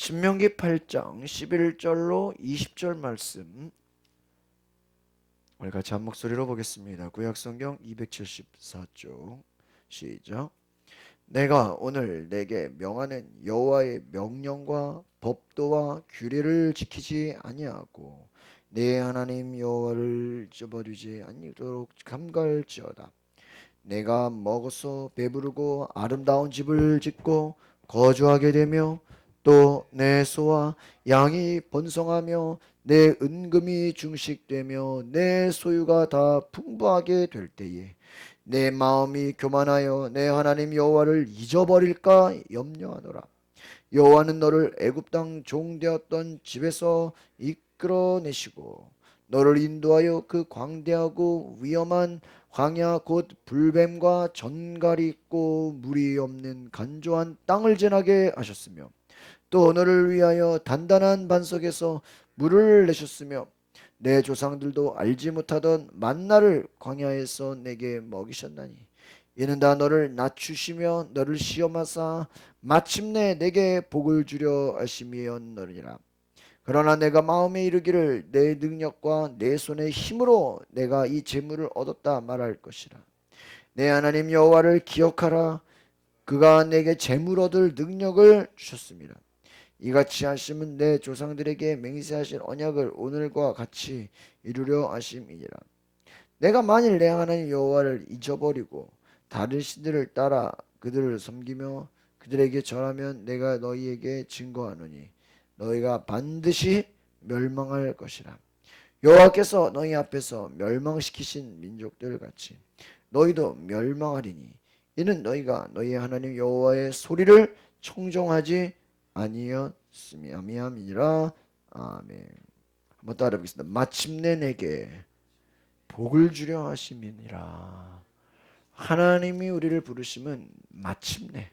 신명기 8장 11절로 20절 말씀 우리 같이 한 목소리로 보겠습니다. 구약성경 274쪽 시작. 내가 오늘 내게 명하는 여호와의 명령과 법도와 규례를 지키지 아니하고 내 하나님 여호와를 잊어버리지 아니도록 삼가할지어다. 내가 먹어서 배부르고 아름다운 집을 짓고 거주하게 되며 또 내 소와 양이 번성하며 내 은금이 증식되며 내 소유가 다 풍부하게 될 때에 내 마음이 교만하여 내 하나님 여호와를 잊어버릴까 염려하노라. 여호와는 너를 애굽 땅 종되었던 집에서 이끌어내시고 너를 인도하여 그 광대하고 위험한 광야 곧 불뱀과 전갈이 있고 물이 없는 간조한 땅을 지나게 하셨으며 또 너를 위하여 단단한 반석에서 물을 내셨으며 내 조상들도 알지 못하던 만나를 광야에서 내게 먹이셨나니 이는 다 너를 낮추시며 너를 시험하사 마침내 내게 복을 주려 하심이었느니라. 그러나 내가 마음에 이르기를 내 능력과 내 손의 힘으로 내가 이 재물을 얻었다 말할 것이라. 내 하나님 여호와를 기억하라. 그가 내게 재물 얻을 능력을 주셨습니다. 이같이 하심은 내 조상들에게 맹세하신 언약을 오늘과 같이 이루려 하심이니라. 내가 만일 내 하나님 여호와를 잊어버리고 다른 신들을 따라 그들을 섬기며 그들에게 절하면 내가 너희에게 증거하노니 너희가 반드시 멸망할 것이라. 여호와께서 너희 앞에서 멸망시키신 민족들 같이 너희도 멸망하리니 이는 너희가 너희 하나님 여호와의 소리를 청종하지 아니었음이니라. 아멘. 한번 따라 보겠습니다. 마침내 내게 복을 주려 하심이니라. 하나님이 우리를 부르심은 마침내.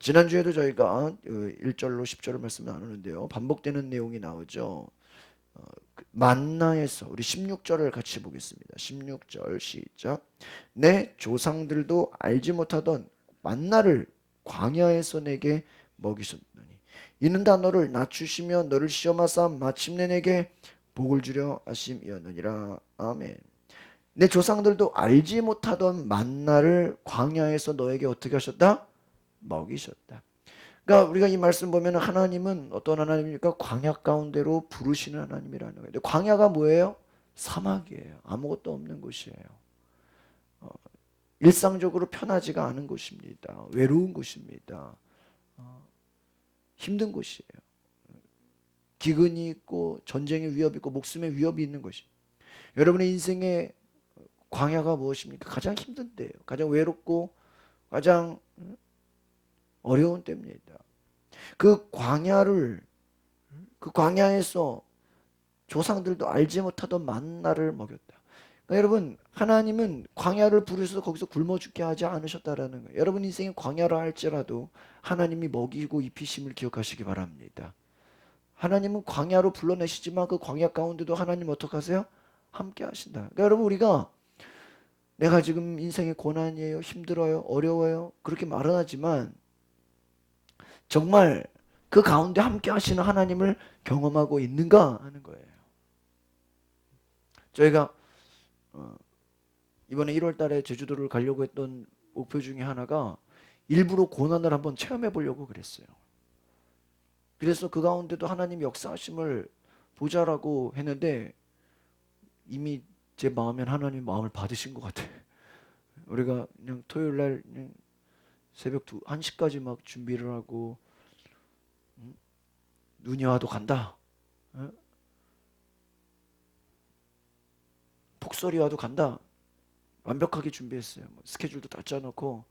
지난주에도 저희가 1절로 10절을 말씀 나누는데요. 반복되는 내용이 나오죠. 만나에서 우리 16절을 같이 보겠습니다. 16절 시작. 내 조상들도 알지 못하던 만나를 광야에서 내게 먹이셨더니 이는 다 너를 낮추시며 너를 시험하사 마침내 내게 복을 주려 하심이었느니라. 아멘. 내 조상들도 알지 못하던 만나를 광야에서 너에게 어떻게 하셨다? 먹이셨다. 그러니까 우리가 이 말씀 보면 하나님은 어떤 하나님입니까? 광야 가운데로 부르시는 하나님이라는 거예요. 근데 광야가 뭐예요? 사막이에요. 아무것도 없는 곳이에요. 일상적으로 편하지가 않은 곳입니다. 외로운 곳입니다. 힘든 곳이에요. 기근이 있고 전쟁의 위협이 있고 목숨의 위협이 있는 것이. 여러분의 인생의 광야가 무엇입니까? 가장 힘든 때예요. 가장 외롭고 가장 어려운 때입니다. 그 광야에서 조상들도 알지 못하던 만나를 먹였다. 그러니까 여러분, 하나님은 광야를 부르셔서 거기서 굶어 죽게 하지 않으셨다라는 거예요. 여러분 인생이 광야라 할지라도 하나님이 먹이고 입히심을 기억하시기 바랍니다. 하나님은 광야로 불러내시지만 그 광야 가운데도 하나님 어떻게 하세요? 함께 하신다. 그러니까 여러분 우리가 내가 지금 인생의 고난이에요, 힘들어요, 어려워요 그렇게 말은 하지만 정말 그 가운데 함께 하시는 하나님을 경험하고 있는가 하는 거예요. 저희가 이번에 1월 달에 제주도를 가려고 했던 목표 중에 하나가 일부러 고난을 한번 체험해 보려고 그랬어요. 그래서 그 가운데도 하나님 역사하심을 보자라고 했는데 이미 제 마음엔 하나님 마음을 받으신 것 같아요. 우리가 그냥 토요일 날 그냥 새벽 1시까지 막 준비를 하고 눈이 와도 간다. 폭설이 와도 간다. 완벽하게 준비했어요. 스케줄도 다 짜놓고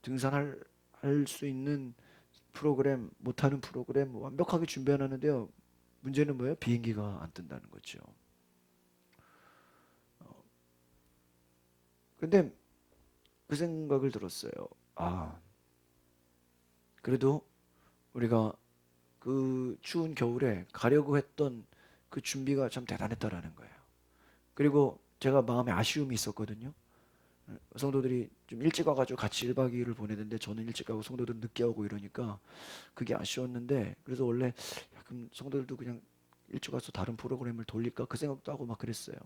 등산할 수 있는 프로그램, 못하는 프로그램 완벽하게 준비해놨는데요. 문제는 뭐예요? 비행기가 안 뜬다는 거죠. 근데 그 생각을 들었어요. 그래도 우리가 그 추운 겨울에 가려고 했던 그 준비가 참 대단했다라는 거예요. 그리고 제가 마음에 아쉬움이 있었거든요. 성도들이 좀 일찍 와가지고 같이 1박 2일을 보내는데 저는 일찍 가고 성도들은 늦게 오고 이러니까 그게 아쉬웠는데, 그래서 원래 야, 그럼 성도들도 그냥 일찍 와서 다른 프로그램을 돌릴까 그 생각도 하고 막 그랬어요.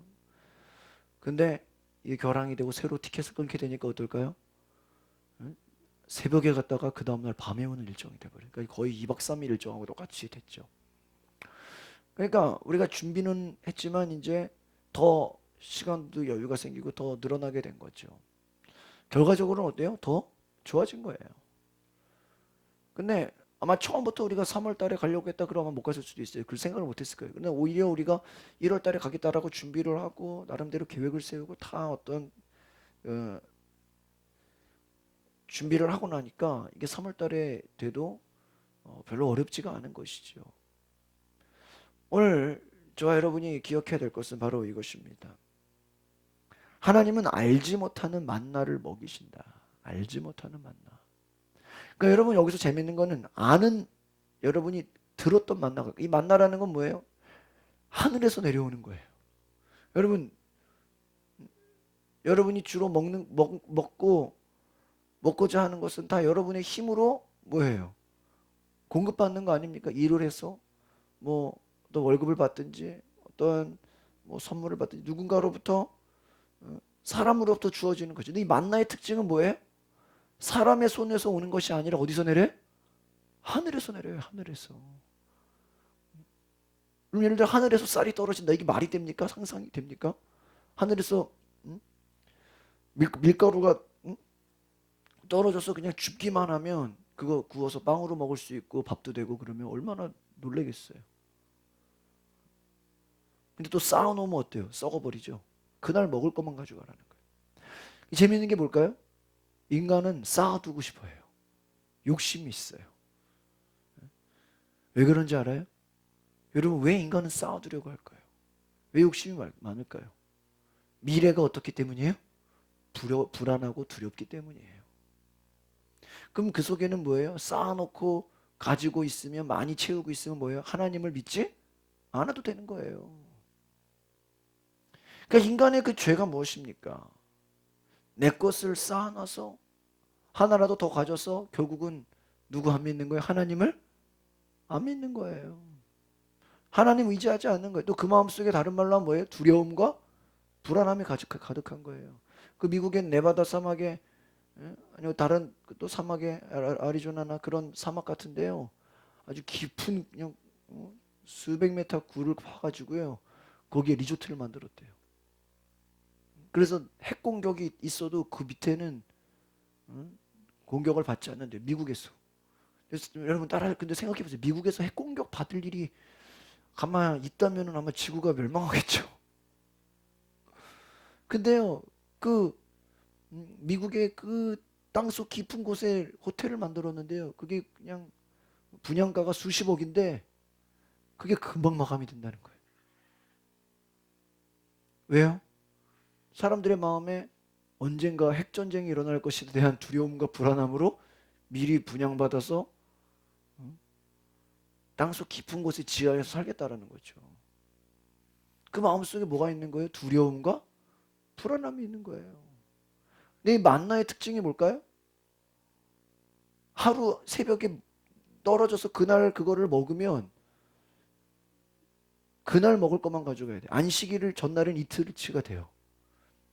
근데 이게 결항이 되고 새로 티켓을 끊게 되니까 어떨까요? 응? 새벽에 갔다가 그 다음날 밤에 오는 일정이 돼버려요. 그러니까 거의 2박 3일 일정하고 똑같이 됐죠. 그러니까 우리가 준비는 했지만 이제 더 시간도 여유가 생기고 더 늘어나게 된 거죠. 결과적으로는 어때요? 더 좋아진 거예요. 근데 아마 처음부터 우리가 3월 달에 가려고 했다 그러면 못 갔을 수도 있어요. 그 생각을 못 했을 거예요. 근데 오히려 우리가 1월 달에 가겠다라고 준비를 하고 나름대로 계획을 세우고 다 어떤 어, 준비를 하고 나니까 이게 3월 달에 돼도 별로 어렵지가 않은 것이죠. 오늘 저와 여러분이 기억해야 될 것은 바로 이것입니다. 하나님은 알지 못하는 만나를 먹이신다. 알지 못하는 만나. 그러니까 여러분 여기서 재밌는 거는 아는, 여러분이 들었던 만나가, 이 만나라는 건 뭐예요? 하늘에서 내려오는 거예요. 여러분, 여러분이 주로 먹고자 하는 것은 다 여러분의 힘으로 뭐예요? 공급받는 거 아닙니까? 일을 해서 뭐 또 월급을 받든지 어떤 뭐 선물을 받든지 누군가로부터 사람으로부터 주어지는 거죠. 근데 이 만나의 특징은 뭐예요? 사람의 손에서 오는 것이 아니라 어디서 내려요? 하늘에서 내려요. 하늘에서. 그럼 예를 들어 하늘에서 쌀이 떨어진다. 이게 말이 됩니까? 상상이 됩니까? 하늘에서 음? 밀가루가 떨어져서 그냥 줍기만 하면 그거 구워서 빵으로 먹을 수 있고 밥도 되고 그러면 얼마나 놀라겠어요. 근데 또 쌓아놓으면 어때요? 썩어버리죠. 그날 먹을 것만 가져가라는 거예요. 재미있는 게 뭘까요? 인간은 쌓아두고 싶어 해요. 욕심이 있어요. 왜 그런지 알아요? 여러분, 왜 인간은 쌓아두려고 할까요? 왜 욕심이 많을까요? 미래가 어떻기 때문이에요? 불안하고 두렵기 때문이에요. 그럼 그 속에는 뭐예요? 쌓아놓고 가지고 있으면, 많이 채우고 있으면 뭐예요? 하나님을 믿지 않아도 되는 거예요. 그러니까 인간의 그 죄가 무엇입니까? 내 것을 쌓아놔서 하나라도 더 가져서 결국은 누구 안 믿는 거예요? 하나님을 안 믿는 거예요. 하나님 의지하지 않는 거예요. 또 그 마음속에 다른 말로 하면 뭐예요? 두려움과 불안함이 가득한 거예요. 그 미국의 네바다 사막에, 아니면 다른 또 사막에 아리조나나 그런 사막 같은데요. 아주 깊은 그냥 수백 메타 굴을 파가지고요. 거기에 리조트를 만들었대요. 그래서 핵 공격이 있어도 그 밑에는 공격을 받지 않는데, 미국에서. 그래서 여러분 따라, 근데 생각해 보세요. 미국에서 핵 공격 받을 일이 가만 있다면 아마 지구가 멸망하겠죠. 근데요, 그 미국의 그 땅속 깊은 곳에 호텔을 만들었는데요. 그게 그냥 분양가가 수십억인데 그게 금방 마감이 된다는 거예요. 왜요? 사람들의 마음에 언젠가 핵전쟁이 일어날 것에 대한 두려움과 불안함으로 미리 분양받아서 땅속 깊은 곳에 지하에서 살겠다라는 거죠. 그 마음속에 뭐가 있는 거예요? 두려움과 불안함이 있는 거예요. 근데 이 만나의 특징이 뭘까요? 하루 새벽에 떨어져서 그날 그거를 먹으면 그날 먹을 것만 가져가야 돼. 안식일을 전날은 이틀치가 돼요.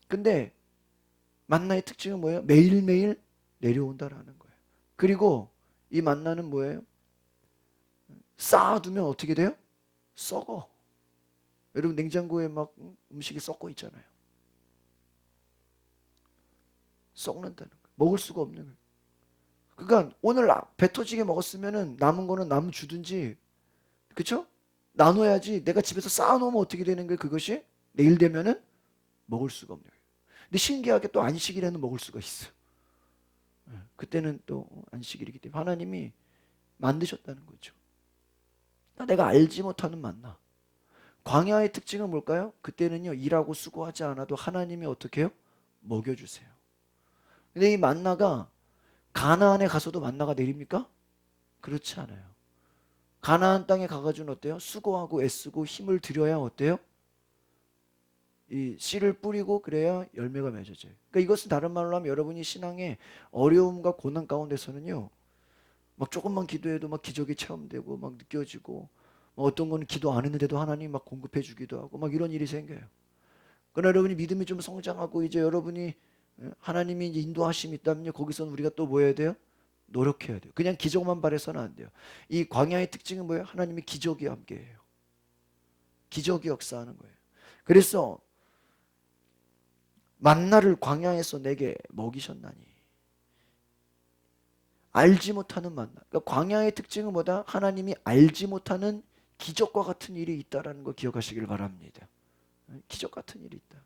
근데 만나의 특징은 뭐예요? 매일매일 내려온다라는 거예요. 그리고 이 만나는 뭐예요? 쌓아두면 어떻게 돼요? 썩어. 여러분 냉장고에 막 음식이 썩고 있잖아요. 썩는다는 거예요. 먹을 수가 없는 거예요. 그러니까 오늘 배 터지게 먹었으면은 남은 거는 남 주든지, 그쵸? 나눠야지. 내가 집에서 쌓아놓으면 어떻게 되는 거예요? 그것이 내일 되면은 먹을 수가 없는 거예요. 근데 신기하게 또 안식일에는 먹을 수가 있어. 그때는 또 안식일이기 때문에 하나님이 만드셨다는 거죠. 그러니까 내가 알지 못하는 만나. 광야의 특징은 뭘까요? 그때는요, 일하고 수고하지 않아도 하나님이 어떻게 해요? 먹여주세요. 근데 이 만나가 가나안에 가서도 만나가 내립니까? 그렇지 않아요. 가나안 땅에 가가지고는 어때요? 수고하고 애쓰고 힘을 들여야 어때요? 이 씨를 뿌리고 그래야 열매가 맺어져요. 그러니까 이것은 다른 말로 하면 여러분이 신앙의 어려움과 고난 가운데서는요, 막 조금만 기도해도 막 기적이 체험되고 막 느껴지고, 어떤 거는 기도 안 했는데도 하나님 막 공급해 주기도 하고 막 이런 일이 생겨요. 그러나 여러분이 믿음이 좀 성장하고 이제 여러분이 하나님이 이제 인도하심이 있다면요, 거기서는 우리가 또 뭐 해야 돼요? 노력해야 돼요. 그냥 기적만 바라서는 안 돼요. 이 광야의 특징은 뭐예요? 하나님이 기적이 함께해요. 기적이 역사하는 거예요. 그래서 만나를 광야에서 내게 먹이셨나니. 알지 못하는 만나. 그러니까 광야의 특징은 뭐다? 하나님이 알지 못하는 기적과 같은 일이 있다라는 거 기억하시길 바랍니다. 기적 같은 일이 있다.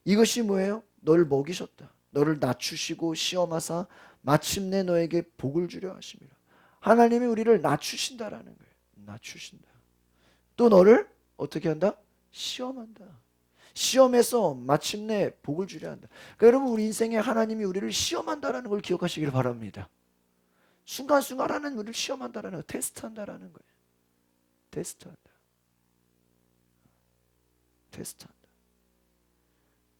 이것이 뭐예요? 너를 먹이셨다. 너를 낮추시고 시험하사 마침내 너에게 복을 주려 하심이라. 하나님이 우리를 낮추신다라는 거예요. 낮추신다. 또 너를 어떻게 한다? 시험한다. 시험에서 마침내 복을 주려 한다. 그러니까 여러분, 우리 인생에 하나님이 우리를 시험한다라는 걸 기억하시길 바랍니다. 순간순간 하나님 우리를 시험한다라는 거, 테스트한다라는 거예요. 테스트한다. 테스트한다.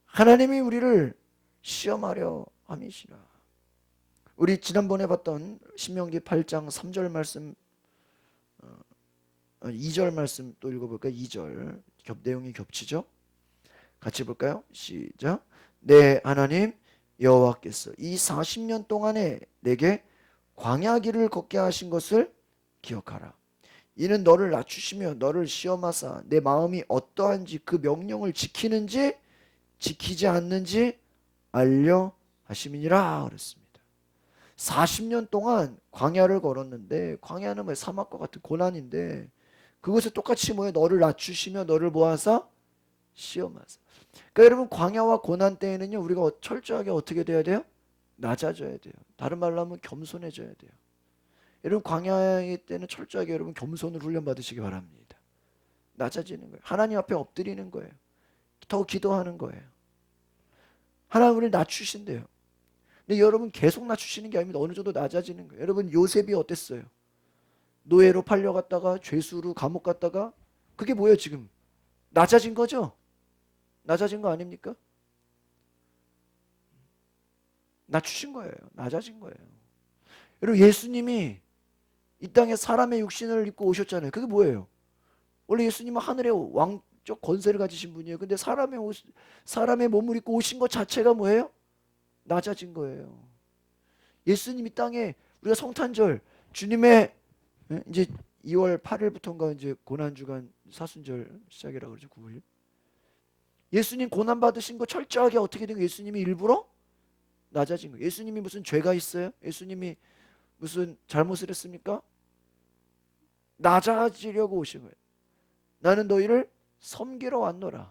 하나님이 우리를 시험하려 함이시라. 우리 지난번에 봤던 신명기 8장 3절 말씀, 2절 말씀 또 읽어볼까요? 2절 내용이 겹치죠? 같이 볼까요? 시작. 내 하나님 여호와께서 이 40년 동안에 내게 광야 길을 걷게 하신 것을 기억하라. 이는 너를 낮추시며 너를 시험하사 내 마음이 어떠한지 그 명령을 지키는지 지키지 않는지 알려 하심이니라 그랬습니다. 40년 동안 광야를 걸었는데, 광야는 뭐 사막과 같은 고난인데, 그것을 똑같이 뭐예요? 너를 낮추시며 너를 모아서 시험하사. 그러니까 여러분, 광야와 고난 때에는요, 우리가 철저하게 어떻게 돼야 돼요? 낮아져야 돼요. 다른 말로 하면 겸손해져야 돼요. 여러분, 광야의 때는 철저하게 여러분 겸손을 훈련받으시기 바랍니다. 낮아지는 거예요. 하나님 앞에 엎드리는 거예요. 더 기도하는 거예요. 하나님 우리를 낮추신대요. 근데 여러분, 계속 낮추시는 게 아닙니다. 어느 정도 낮아지는 거예요. 여러분, 요셉이 어땠어요? 노예로 팔려갔다가 죄수로 감옥 갔다가, 그게 뭐예요 지금? 낮아진 거죠? 낮아진 거 아닙니까? 낮추신 거예요. 낮아진 거예요. 여러분, 예수님이 이 땅에 사람의 육신을 입고 오셨잖아요. 그게 뭐예요? 원래 예수님은 하늘의 왕적 권세를 가지신 분이에요. 근데 사람의 몸을 입고 오신 것 자체가 뭐예요? 낮아진 거예요. 예수님 이 땅에, 우리가 성탄절 주님의 이제 2월 8일부터인가 이제 고난주간 사순절 시작이라고 그러죠. 9일. 예수님 고난 받으신 거 철저하게 어떻게 된 거예요? 예수님이 일부러 낮아진 거예요. 예수님이 무슨 죄가 있어요? 예수님이 무슨 잘못을 했습니까? 낮아지려고 오신 거예요. 나는 너희를 섬기러 왔노라.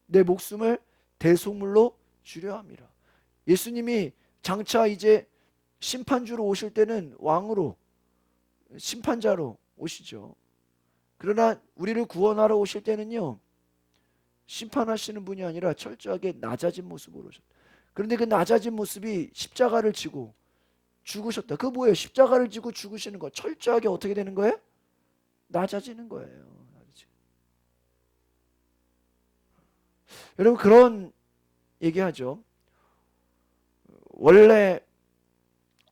내 목숨을 대속물로 주려 함이라. 예수님이 장차 이제 심판주로 오실 때는 왕으로, 심판자로 오시죠. 그러나 우리를 구원하러 오실 때는요, 심판하시는 분이 아니라 철저하게 낮아진 모습으로 오셨다. 그런데 그 낮아진 모습이 십자가를 지고 죽으셨다. 그거 뭐예요? 십자가를 지고 죽으시는 거 철저하게 어떻게 되는 거예요? 낮아지는 거예요. 여러분, 그런 얘기하죠. 원래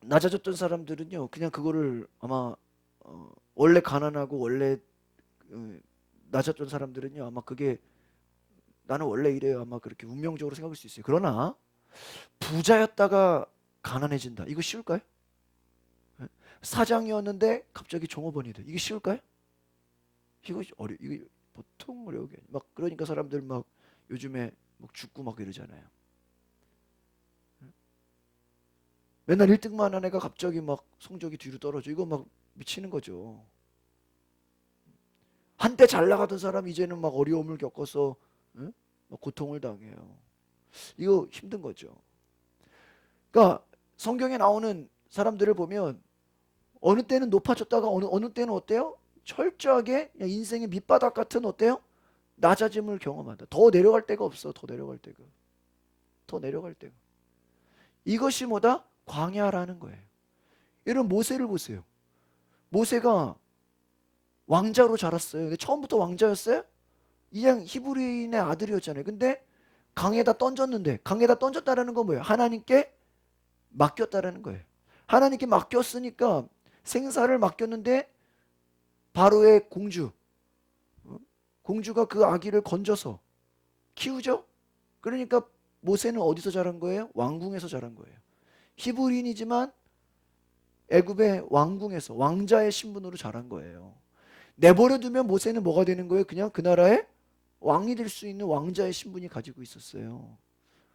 낮아졌던 사람들은요, 그냥 그거를 아마 원래 가난하고 원래 낮았던 사람들은요, 아마 그게 나는 원래 이래요, 아마 그렇게 운명적으로 생각할 수 있어요. 그러나 부자였다가 가난해진다, 이거 쉬울까요? 사장이었는데 갑자기 종업원이 돼, 이게 쉬울까요? 이거 보통 어려우게 막, 그러니까 사람들 막 요즘에 막 죽고 막 이러잖아요. 맨날 1등만 한 애가 갑자기 막 성적이 뒤로 떨어져, 이거 막 미치는 거죠. 한때 잘 나가던 사람이 이제는 막 어려움을 겪어서 막 고통을 당해요. 이거 힘든 거죠. 그러니까 성경에 나오는 사람들을 보면 어느 때는 높아졌다가 어느 때는 어때요? 철저하게 인생의 밑바닥 같은 어때요? 낮아짐을 경험한다. 더 내려갈 데가 없어. 더 내려갈 데가. 더 내려갈 데가. 이것이 뭐다? 광야라는 거예요. 여러분, 모세를 보세요. 모세가 왕자로 자랐어요. 근데 처음부터 왕자였어요? 그냥 히브리인의 아들이었잖아요. 근데 강에다 던졌는데, 강에다 던졌다라는 건 뭐예요? 하나님께 맡겼다라는 거예요. 하나님께 맡겼으니까 생사를 맡겼는데 바로의 공주, 공주가 그 아기를 건져서 키우죠. 그러니까 모세는 어디서 자란 거예요? 왕궁에서 자란 거예요. 히브리인이지만 애굽의 왕궁에서 왕자의 신분으로 자란 거예요. 내버려 두면 모세는 뭐가 되는 거예요? 그냥 그 나라의 왕이 될 수 있는 왕자의 신분이 가지고 있었어요.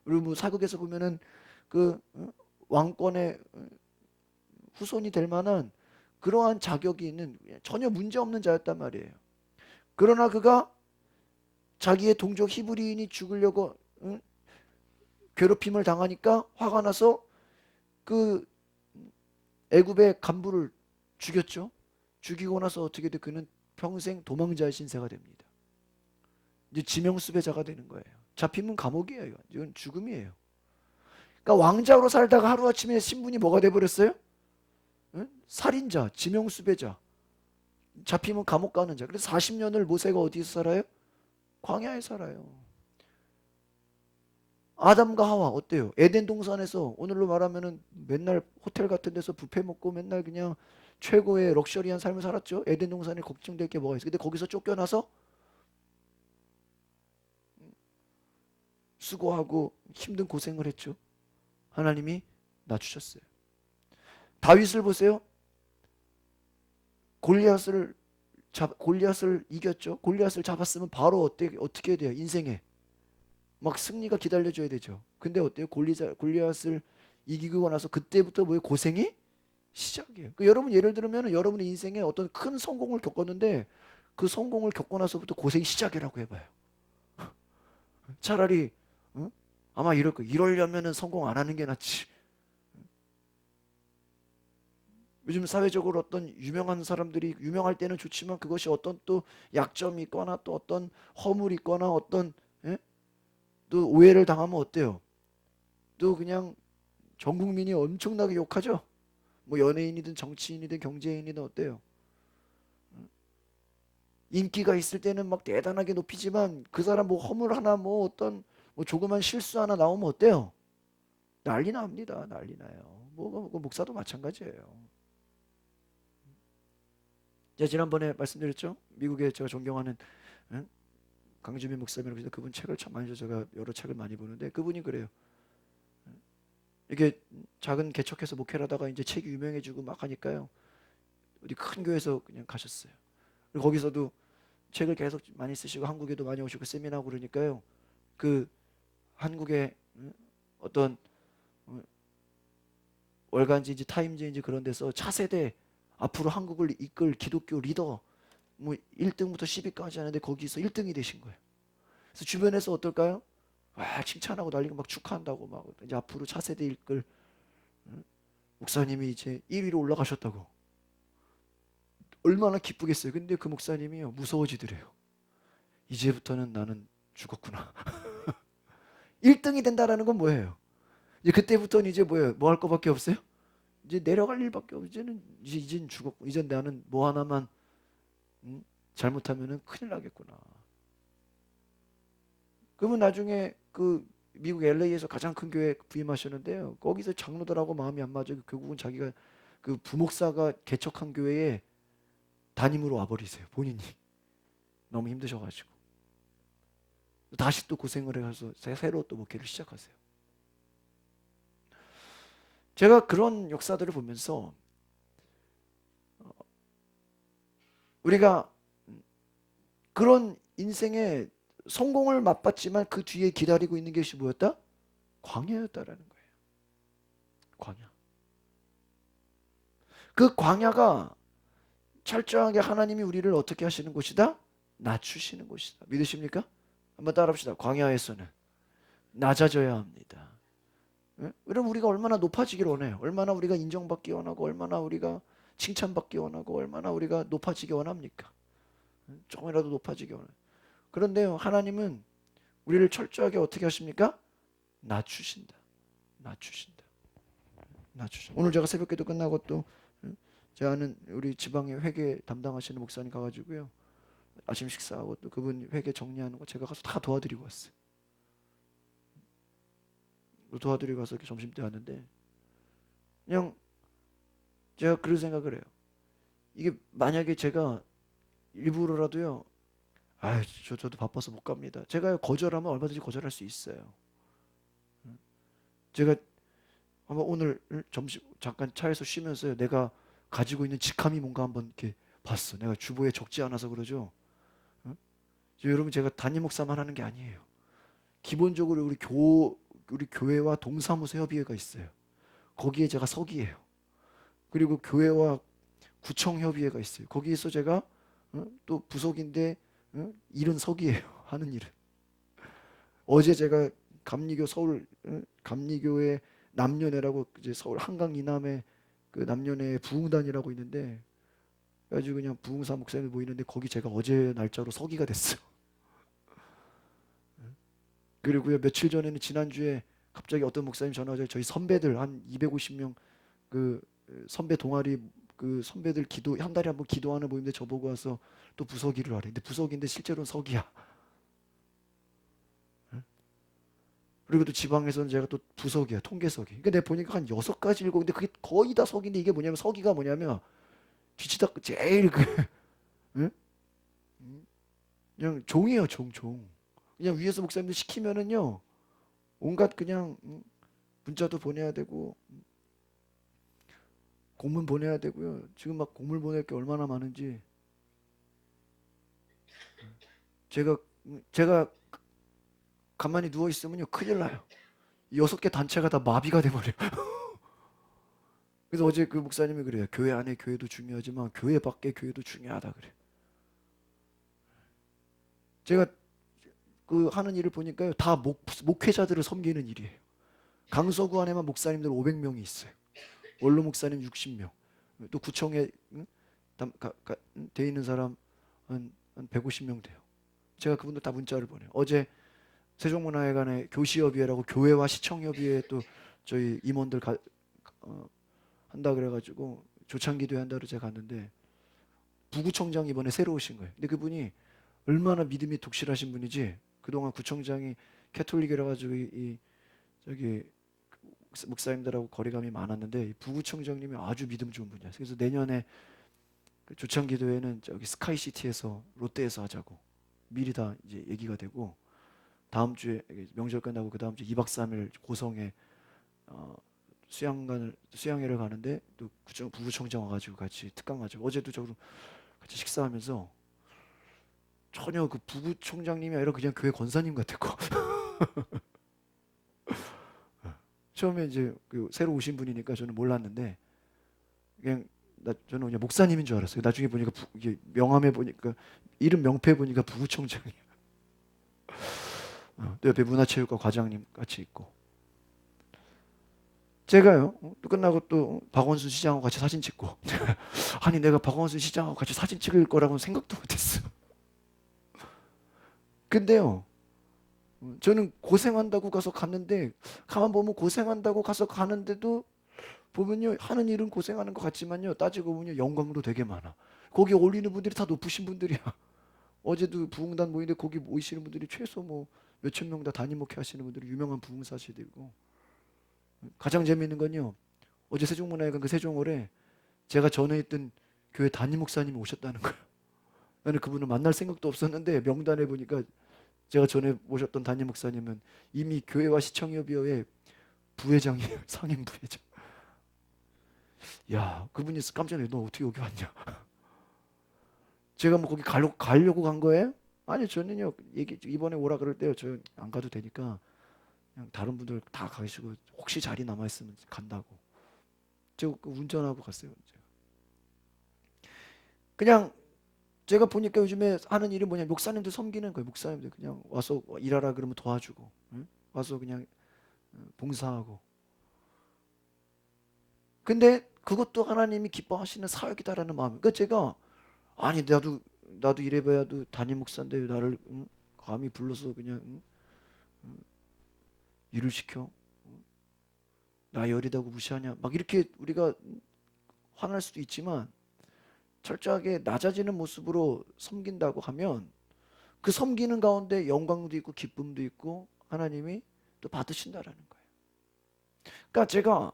그리고 뭐 사극에서 보면은 그 왕권의 후손이 될 만한 그러한 자격이 있는 전혀 문제 없는 자였단 말이에요. 그러나 그가 자기의 동족 히브리인이 죽으려고 괴롭힘을 당하니까 화가 나서 그 애굽의 간부를 죽였죠. 죽이고 나서 어떻게 돼? 그는 평생 도망자의 신세가 됩니다. 이제 지명수배자가 되는 거예요. 잡히면 감옥이에요. 이건 죽음이에요. 그러니까 왕자로 살다가 하루아침에 신분이 뭐가 돼버렸어요? 응? 살인자, 지명수배자. 잡히면 감옥 가는 자. 그래서 40년을 모세가 어디서 살아요? 광야에 살아요. 아담과 하와 어때요? 에덴 동산에서 오늘로 말하면은 맨날 호텔 같은 데서 뷔페 먹고 맨날 그냥 최고의 럭셔리한 삶을 살았죠. 에덴 동산에 걱정될 게 뭐가 있어? 근데 거기서 쫓겨나서 수고하고 힘든 고생을 했죠. 하나님이 낮추셨어요. 다윗을 보세요. 골리앗을 골리앗을 이겼죠. 골리앗을 잡았으면 바로 어떻게 해야 돼요? 인생에 막 승리가 기다려줘야 되죠. 근데 어때요? 골리앗을 이기고 나서 그때부터 뭐예요? 고생이 시작이에요. 여러분 예를 들면 여러분의 인생에 어떤 큰 성공을 겪었는데 그 성공을 겪고 나서부터 고생이 시작이라고 해봐요. 차라리 응? 아마 이럴 거 이러려면은 성공 안 하는 게 낫지. 요즘 사회적으로 어떤 유명한 사람들이 유명할 때는 좋지만 그것이 어떤 또 약점이 있거나 또 어떤 허물이 있거나 어떤 예? 또 오해를 당하면 어때요? 또 그냥 전 국민이 엄청나게 욕하죠. 뭐 연예인이든 정치인이든 경제인이든 어때요? 인기가 있을 때는 막 대단하게 높이지만 그 사람 뭐 허물 하나 뭐 어떤 뭐 조그만 실수 하나 나오면 어때요? 난리 납니다. 난리 나요. 뭐 목사도 마찬가지예요. 제가 지난번에 말씀드렸죠? 미국에 제가 존경하는 응? 강주민 목사님이라고 해서 그분 책을 참 많이 제가 여러 책을 많이 보는데 그분이 그래요. 이게 작은 개척해서 목회를 하다가 이제 책이 유명해지고 막 하니까요. 어디 큰 교회에서 그냥 가셨어요. 그리고 거기서도 책을 계속 많이 쓰시고 한국에도 많이 오시고 세미나하고 그러니까요. 그 한국의 어떤 월간지인지 타임지인지 그런 데서 차세대 앞으로 한국을 이끌 기독교 리더 뭐 1등부터 10위까지 하는데 거기서 1등이 되신 거예요. 그래서 주변에서 어떨까요? 와 칭찬하고 난리고 막 축하한다고 막 이제 앞으로 차세대 이끌 목사님이 이제 1위로 올라가셨다고 얼마나 기쁘겠어요. 근데 그 목사님이요 무서워지더래요. 이제부터는 나는 죽었구나. 1등이 된다라는 건 뭐예요? 이제 그때부터는 이제 뭐예요? 뭐 할 거밖에 없어요? 이제 내려갈 일밖에 없어. 이제는 죽었고 이제 나는 뭐 하나만 음? 잘못하면은 큰일 나겠구나. 그러면 나중에 그 미국 LA에서 가장 큰 교회 부임하셨는데요. 거기서 장로들하고 마음이 안 맞아. 결국은 자기가 그 부목사가 개척한 교회에 담임으로 와버리세요. 본인이 너무 힘드셔가지고 다시 또 고생을 해서 새로 또 목회를 시작하세요. 제가 그런 역사들을 보면서 우리가 그런 인생의 성공을 맛봤지만 그 뒤에 기다리고 있는 것이 뭐였다? 광야였다라는 거예요. 광야. 그 광야가 철저하게 하나님이 우리를 어떻게 하시는 곳이다? 낮추시는 곳이다. 믿으십니까? 한번 따라합시다. 광야에서는 낮아져야 합니다. 예? 그럼 우리가 얼마나 높아지기를 원해요? 얼마나 우리가 인정받기 원하고 얼마나 우리가 칭찬받기 원하고 얼마나 우리가 높아지기 원합니까? 조금이라도 높아지기 원해요. 그런데요, 하나님은 우리를 철저하게 어떻게 하십니까? 낮추신다. 낮추신다. 낮추신다. 오늘 제가 새벽기도 끝나고 또 제가 아는 우리 지방의 회계 담당하시는 목사님 가가지고요. 아침 식사하고 또 그분 회계 정리하는 거 제가 가서 다 도와드리고 왔어요. 도와드리고 가서 이렇게 점심 때 왔는데 그냥 제가 그런 생각을 해요. 이게 만약에 제가 일부러라도요, 저도 바빠서 못 갑니다. 제가 거절하면 얼마든지 거절할 수 있어요. 제가 한번 오늘 점심 잠깐 차에서 쉬면서요, 내가 가지고 있는 직함이 뭔가 한번 이렇게 봤어. 내가 주보에 적지 않아서 그러죠. 응? 여러분, 제가 담임 목사만 하는 게 아니에요. 기본적으로 우리 교회와 동사무소 협의회가 있어요. 거기에 제가 서기예요. 그리고 교회와 구청 협의회가 있어요. 거기에서 제가 또 부속인데 일은 서기예요. 하는 일은. 어제 제가 감리교 서울 감리교회 남녀회라고 이제 서울 한강 이남에 그 남녀회 부흥단이라고 있는데 그래가지고 그냥 부흥사 목사님들 모이는데 거기 제가 어제 날짜로 서기가 됐어. 그리고요 며칠 전에는 지난주에 갑자기 어떤 목사님 전화 와서 저희 선배들 한 250명 그 선배 동아리 그 선배들 기도 한 달에 한 번 기도하는 모임인데 저보고 와서 또 부서기를 하래. 근데 부서기인데 실제로는 서기야. 그리고 또 지방에서는 제가 또 부서기야, 통계서기. 그러니까 내가 보니까 한 6가지 일곱 근데 그게 거의 다 서기인데 이게 뭐냐면 서기가 뭐냐면 뒤치다 제일 응? 그냥 종이에요, 종. 그냥 위에서 목사님들 시키면은요 온갖 그냥 문자도 보내야 되고 공문 보내야 되고요. 지금 막 공문 보낼 게 얼마나 많은지 제가 가만히 누워 있으면요 큰일 나요. 6개 단체가 다 마비가 돼버려요. 그래서 어제 그 목사님이 그래요. 교회 안에 교회도 중요하지만 교회 밖에 교회도 중요하다 그래. 제가 그 하는 일을 보니까요 다 목회자들을 섬기는 일이에요. 강서구 안에만 목사님들 500명이 있어요. 원로 목사님 60명. 또 구청에 돼 있는 사람 한 150명 돼요. 제가 그분들 다 문자를 보내요. 어제 세종문화회관에 교시협의회라고 교회와 시청협의회 또 저희 임원들 한다 그래가지고 조창기도회 한다고 제가 갔는데 부구청장 이번에 새로 오신 거예요. 근데 그분이 얼마나 믿음이 독실하신 분이지. 그동안 구청장이 캐톨릭이라 가지고 저기 목사님들하고 거리감이 많았는데 부구청장님이 아주 믿음 좋은 분이야. 그래서 내년에 그 조창기도회는 저기 스카이시티에서 롯데에서 하자고 미리 다 이제 얘기가 되고 다음 주에 명절 끝나고 그 다음 주 2박 3일 고성에 어, 수양회를 가는데 또 부구청장 와가지고 같이 특강 가지고 어제도 저로 같이 식사하면서 전혀 그 부구청장님이 아니라 그냥 교회 권사님 같았고 처음에 이제 그 새로 오신 분이니까 저는 몰랐는데 그냥 저는 그냥 목사님인 줄 알았어요. 나중에 보니까 이게 명함에 보니까 이름 명패 보니까 부구청장이에요. 또 옆에 문화체육과 과장님 같이 있고 제가요 또 끝나고 또 박원순 시장하고 같이 사진 찍고 아니 내가 박원순 시장하고 같이 사진 찍을 거라고는 생각도 못했어. 근데요 저는 고생한다고 가서 갔는데 가만 보면 고생한다고 가서 가는데도 보면요 하는 일은 고생하는 것 같지만요 따지고 보면요 영광도 되게 많아. 거기 올리는 분들이 다 높으신 분들이야. 어제도 부흥단 모이는데 거기 모이시는 분들이 최소 뭐 몇천 명 다 담임 목회 하시는 분들이 유명한 부흥사시들이고 가장 재미있는 건요 어제 세종문화회관 그 세종홀에 제가 전에 있던 교회 담임 목사님이 오셨다는 거예요. 나는 그분을 만날 생각도 없었는데 명단에 보니까 제가 전에 모셨던 담임 목사님은 이미 교회와 시청협의회의 부회장이에요. 상임 부회장. 야, 그분이 깜짝 놀래. 너 어떻게 여기 왔냐? 제가 뭐 거기 가려고 간 거예요? 아니, 저는요. 이번에 오라 그럴 때요. 저 안 가도 되니까 그냥 다른 분들 다 가시고 혹시 자리 남아 있으면 간다고. 제가 그 운전하고 갔어요. 그냥 제가 보니까 요즘에 하는 일이 뭐냐 목사님들 섬기는 거예요. 목사님들 그냥 와서 일하라 그러면 도와주고 응? 와서 그냥 봉사하고 근데 그것도 하나님이 기뻐하시는 사역이다라는 마음. 그러니까 제가 아니 나도 이래봐야도 담임 목사인데 왜 나를 감히 불러서 그냥 일을 시켜 나 열이다고 무시하냐 막 이렇게 우리가 화날 수도 있지만 철저하게 낮아지는 모습으로 섬긴다고 하면 그 섬기는 가운데 영광도 있고 기쁨도 있고 하나님이 또 받으신다라는 거예요. 그러니까 제가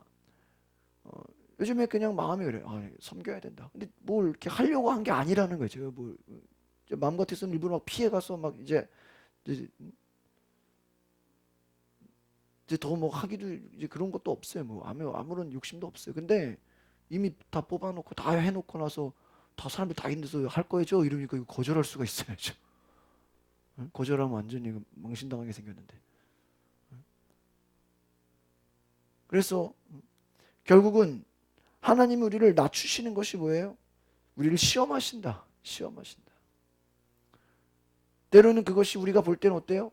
요즘에 그냥 마음이 그래요. 섬겨야 된다. 근데 뭘 이렇게 하려고 한 게 아니라는 거죠. 뭐 마음 같아서는 일부러 막 피해 가서 막 이제 더 뭐 하기도 이제 그런 것도 없어요. 뭐 아무런 욕심도 없어요. 근데 이미 다 뽑아놓고 다 해놓고 나서 다 사람들 다 있는데서 할 거죠. 이러니까 이거 거절할 수가 있어야죠. 응? 거절하면 완전히 망신당하게 생겼는데. 그래서 결국은 하나님이 우리를 낮추시는 것이 뭐예요? 우리를 시험하신다. 시험하신다. 때로는 그것이 우리가 볼 때는 어때요?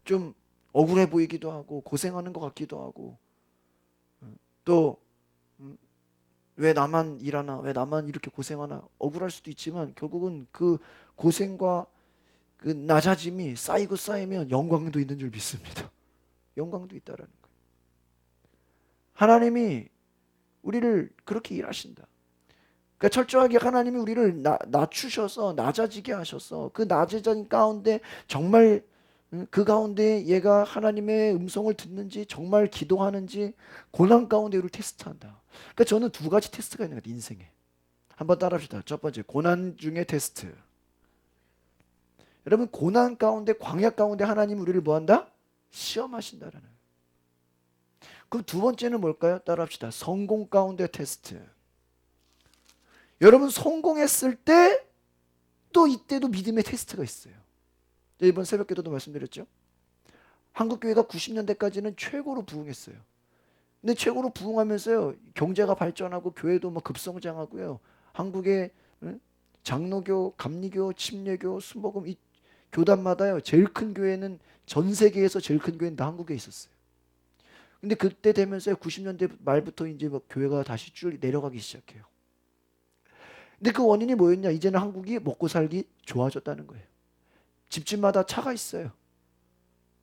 좀 억울해 보이기도 하고 고생하는 것 같기도 하고 또 왜 나만 일하나 왜 나만 이렇게 고생하나 억울할 수도 있지만 결국은 그 고생과 그 낮아짐이 쌓이고 쌓이면 영광도 있는 줄 믿습니다. 영광도 있다라는 거예요. 하나님이 우리를 그렇게 일하신다. 그러니까 철저하게 하나님이 우리를 낮추셔서 낮아지게 하셔서 그 낮아진 가운데 정말 그 가운데 얘가 하나님의 음성을 듣는지 정말 기도하는지 고난 가운데 우리를 테스트한다. 그러니까 저는 두 가지 테스트가 있는 것 같아요. 인생에. 한번 따라합시다. 첫 번째 고난 중에 테스트. 여러분 고난 가운데 광야 가운데 하나님 우리를 뭐한다? 시험하신다라는. 그럼 두 번째는 뭘까요? 따라합시다. 성공 가운데 테스트. 여러분 성공했을 때 또 이때도 믿음의 테스트가 있어요. 이번 새벽기도도 말씀드렸죠. 한국교회가 90년대까지는 최고로 부흥했어요. 근데 최고로 부흥하면서요 경제가 발전하고 교회도 막 급성장하고요. 한국의 장로교, 감리교, 침례교, 순복음 이 교단마다요 제일 큰 교회는 전 세계에서 제일 큰 교회는 다 한국에 있었어요. 근데 그때 되면서 90년대 말부터 이제 막 교회가 다시 쭉 내려가기 시작해요. 근데 그 원인이 뭐였냐? 이제는 한국이 먹고 살기 좋아졌다는 거예요. 집집마다 차가 있어요.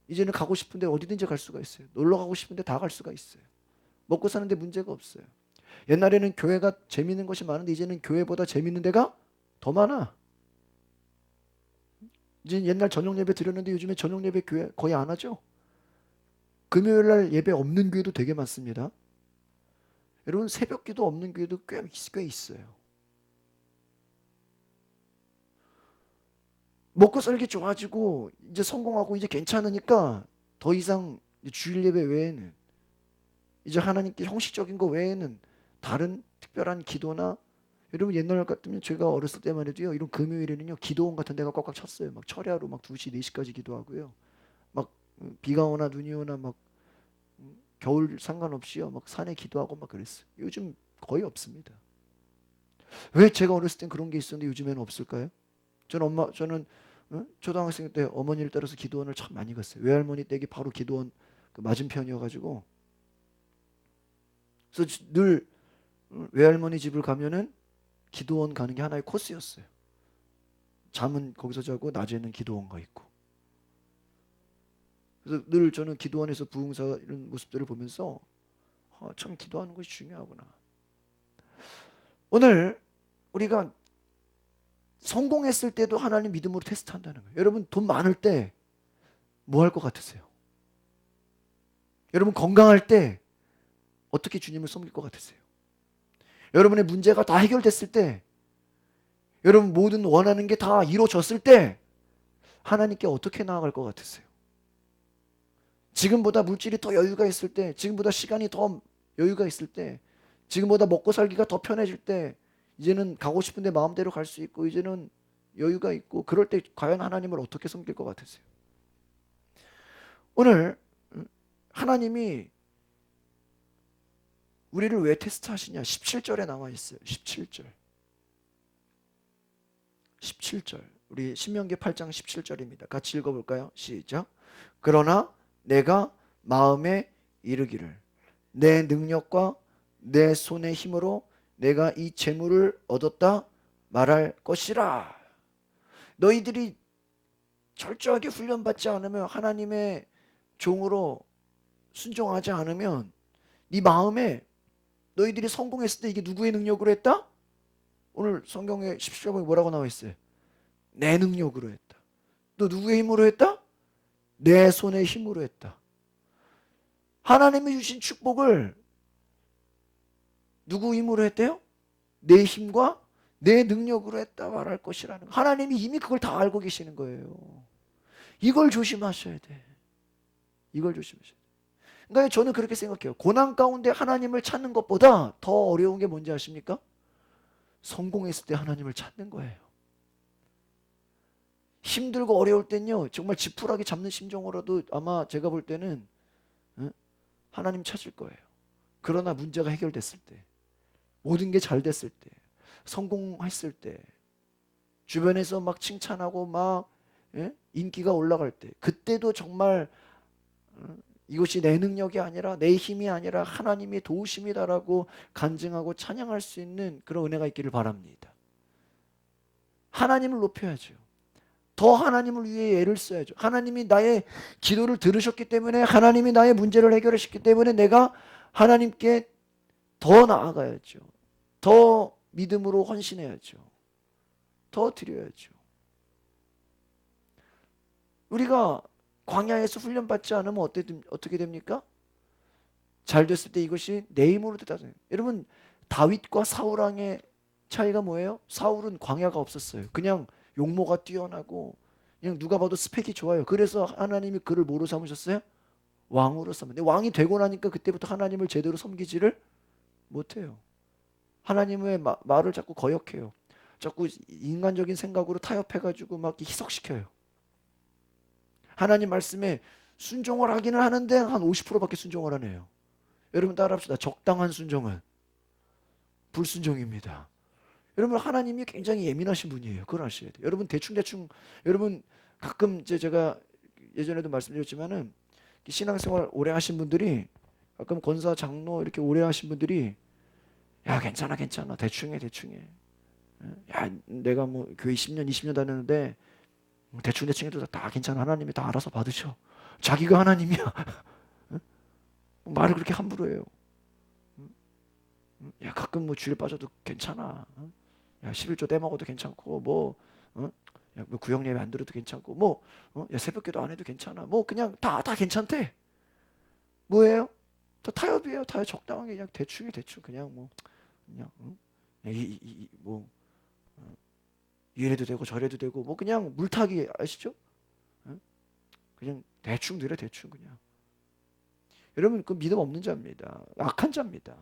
이제는 가고 싶은데 어디든지 갈 수가 있어요. 놀러 가고 싶은데 다 갈 수가 있어요. 먹고 사는데 문제가 없어요. 옛날에는 교회가 재밌는 것이 많은데 이제는 교회보다 재밌는 데가 더 많아. 이제 옛날 저녁 예배 드렸는데 요즘에 저녁 예배 교회 거의 안 하죠. 금요일 날 예배 없는 교회도 되게 많습니다. 여러분 새벽 기도 없는 교회도 꽤 있어요. 먹고 살기 좋아지고 이제 성공하고 이제 괜찮으니까 더 이상 주일 예배 외에는 이제 하나님께 형식적인 거 외에는 다른 특별한 기도나 여러분 옛날 같으면 제가 어렸을 때만 해도요 이런 금요일에는요 기도원 같은 데가 꽉꽉 찼어요. 막 철야로 막 2시 4시까지 기도하고요. 막 비가 오나 눈이 오나 막 겨울 상관없이요 막 산에 기도하고 막 그랬어요. 요즘 거의 없습니다. 왜 제가 어렸을 땐 그런 게 있었는데 요즘에는 없을까요? 저는 초등학생 때 어머니를 따라서 기도원을 참 많이 갔어요. 외할머니 댁이 바로 기도원 그 맞은편이어가지고 그래서 늘 외할머니 집을 가면은 기도원 가는 게 하나의 코스였어요. 잠은 거기서 자고 낮에는 기도원 가 있고. 그래서 늘 저는 기도원에서 부흥사 이런 모습들을 보면서 참 기도하는 것이 중요하구나. 오늘 우리가 성공했을 때도 하나님 믿음으로 테스트한다는 거예요. 여러분 돈 많을 때 뭐 할 것 같으세요? 여러분 건강할 때 어떻게 주님을 섬길 것 같으세요? 여러분의 문제가 다 해결됐을 때 여러분 모든 원하는 게 다 이루어졌을 때 하나님께 어떻게 나아갈 것 같으세요? 지금보다 물질이 더 여유가 있을 때, 지금보다 시간이 더 여유가 있을 때, 지금보다 먹고 살기가 더 편해질 때, 이제는 가고 싶은데 마음대로 갈 수 있고, 이제는 여유가 있고, 그럴 때 과연 하나님을 어떻게 섬길 것 같으세요? 오늘 하나님이 우리를 왜 테스트하시냐? 17절에 나와 있어요. 17절. 17절. 우리 신명기 8장 17절입니다. 같이 읽어볼까요? 시작. 그러나 내가 마음에 이르기를 내 능력과 내 손의 힘으로 내가 이 재물을 얻었다 말할 것이라. 너희들이 철저하게 훈련받지 않으면 하나님의 종으로 순종하지 않으면 네 마음에 너희들이 성공했을 때 이게 누구의 능력으로 했다? 오늘 성경에 17절에 뭐라고 나와 있어요? 내 능력으로 했다. 또 누구의 힘으로 했다? 내 손의 힘으로 했다. 하나님이 주신 축복을 누구 힘으로 했대요? 내 힘과 내 능력으로 했다 말할 것이라는 거. 하나님이 이미 그걸 다 알고 계시는 거예요. 이걸 조심하셔야 돼. 이걸 조심하셔야 돼. 그러니까 저는 그렇게 생각해요. 고난 가운데 하나님을 찾는 것보다 더 어려운 게 뭔지 아십니까? 성공했을 때 하나님을 찾는 거예요. 힘들고 어려울 땐요, 정말 지푸라기 잡는 심정으로도 아마 제가 볼 때는 하나님 찾을 거예요. 그러나 문제가 해결됐을 때, 모든 게 잘 됐을 때, 성공했을 때, 주변에서 막 칭찬하고 막 인기가 올라갈 때, 그때도 정말 이것이 내 능력이 아니라 내 힘이 아니라 하나님의 도우심이다라고 간증하고 찬양할 수 있는 그런 은혜가 있기를 바랍니다. 하나님을 높여야죠. 더 하나님을 위해 애를 써야죠. 하나님이 나의 기도를 들으셨기 때문에, 하나님이 나의 문제를 해결하셨기 때문에 내가 하나님께 더 나아가야죠. 더 믿음으로 헌신해야죠. 더 드려야죠. 우리가 광야에서 훈련받지 않으면 어떻게 됩니까? 잘 됐을 때 이것이 내 힘으로 됐다. 여러분, 다윗과 사울왕의 차이가 뭐예요? 사울은 광야가 없었어요. 그냥 용모가 뛰어나고 그냥 누가 봐도 스펙이 좋아요. 그래서 하나님이 그를 뭐로 삼으셨어요? 왕으로 삼았는데, 왕이 되고 나니까 그때부터 하나님을 제대로 섬기지를 못해요. 하나님의 말을 자꾸 거역해요. 자꾸 인간적인 생각으로 타협해가지고 막 희석시켜요. 하나님 말씀에 순종을 하기는 하는데 한 50%밖에 순종을 안 해요. 여러분 따라합시다. 적당한 순종은 불순종입니다. 여러분, 하나님이 굉장히 예민하신 분이에요. 그걸 아셔야 돼요. 여러분 대충 여러분 가끔 제가 예전에도 말씀드렸지만은 신앙생활 오래 하신 분들이, 가끔 권사 장로 이렇게 오래 하신 분들이, 야 괜찮아 대충 해. 야 내가 뭐 교회 10년 20년 다녔는데 대충 해도 다 괜찮아. 하나님이 다 알아서 받으셔. 자기가 하나님이야. 말을 그렇게 함부로 해요. 야 가끔 뭐 주일 빠져도 괜찮아. 야 11조 떼먹어도 괜찮고 뭐 야, 뭐 구역 예배 안 들어도 괜찮고 뭐 야 새벽기도 안 해도 괜찮아. 뭐 그냥 다 괜찮대. 뭐예요? 다 타협이에요. 타협. 적당하게 그냥 대충 그냥 뭐 그냥 뭐 이래도 되고 저래도 되고 뭐 그냥 물타기 아시죠? 그냥 대충 들여 대충 그냥. 여러분 그 믿음 없는 자입니다. 악한 자입니다.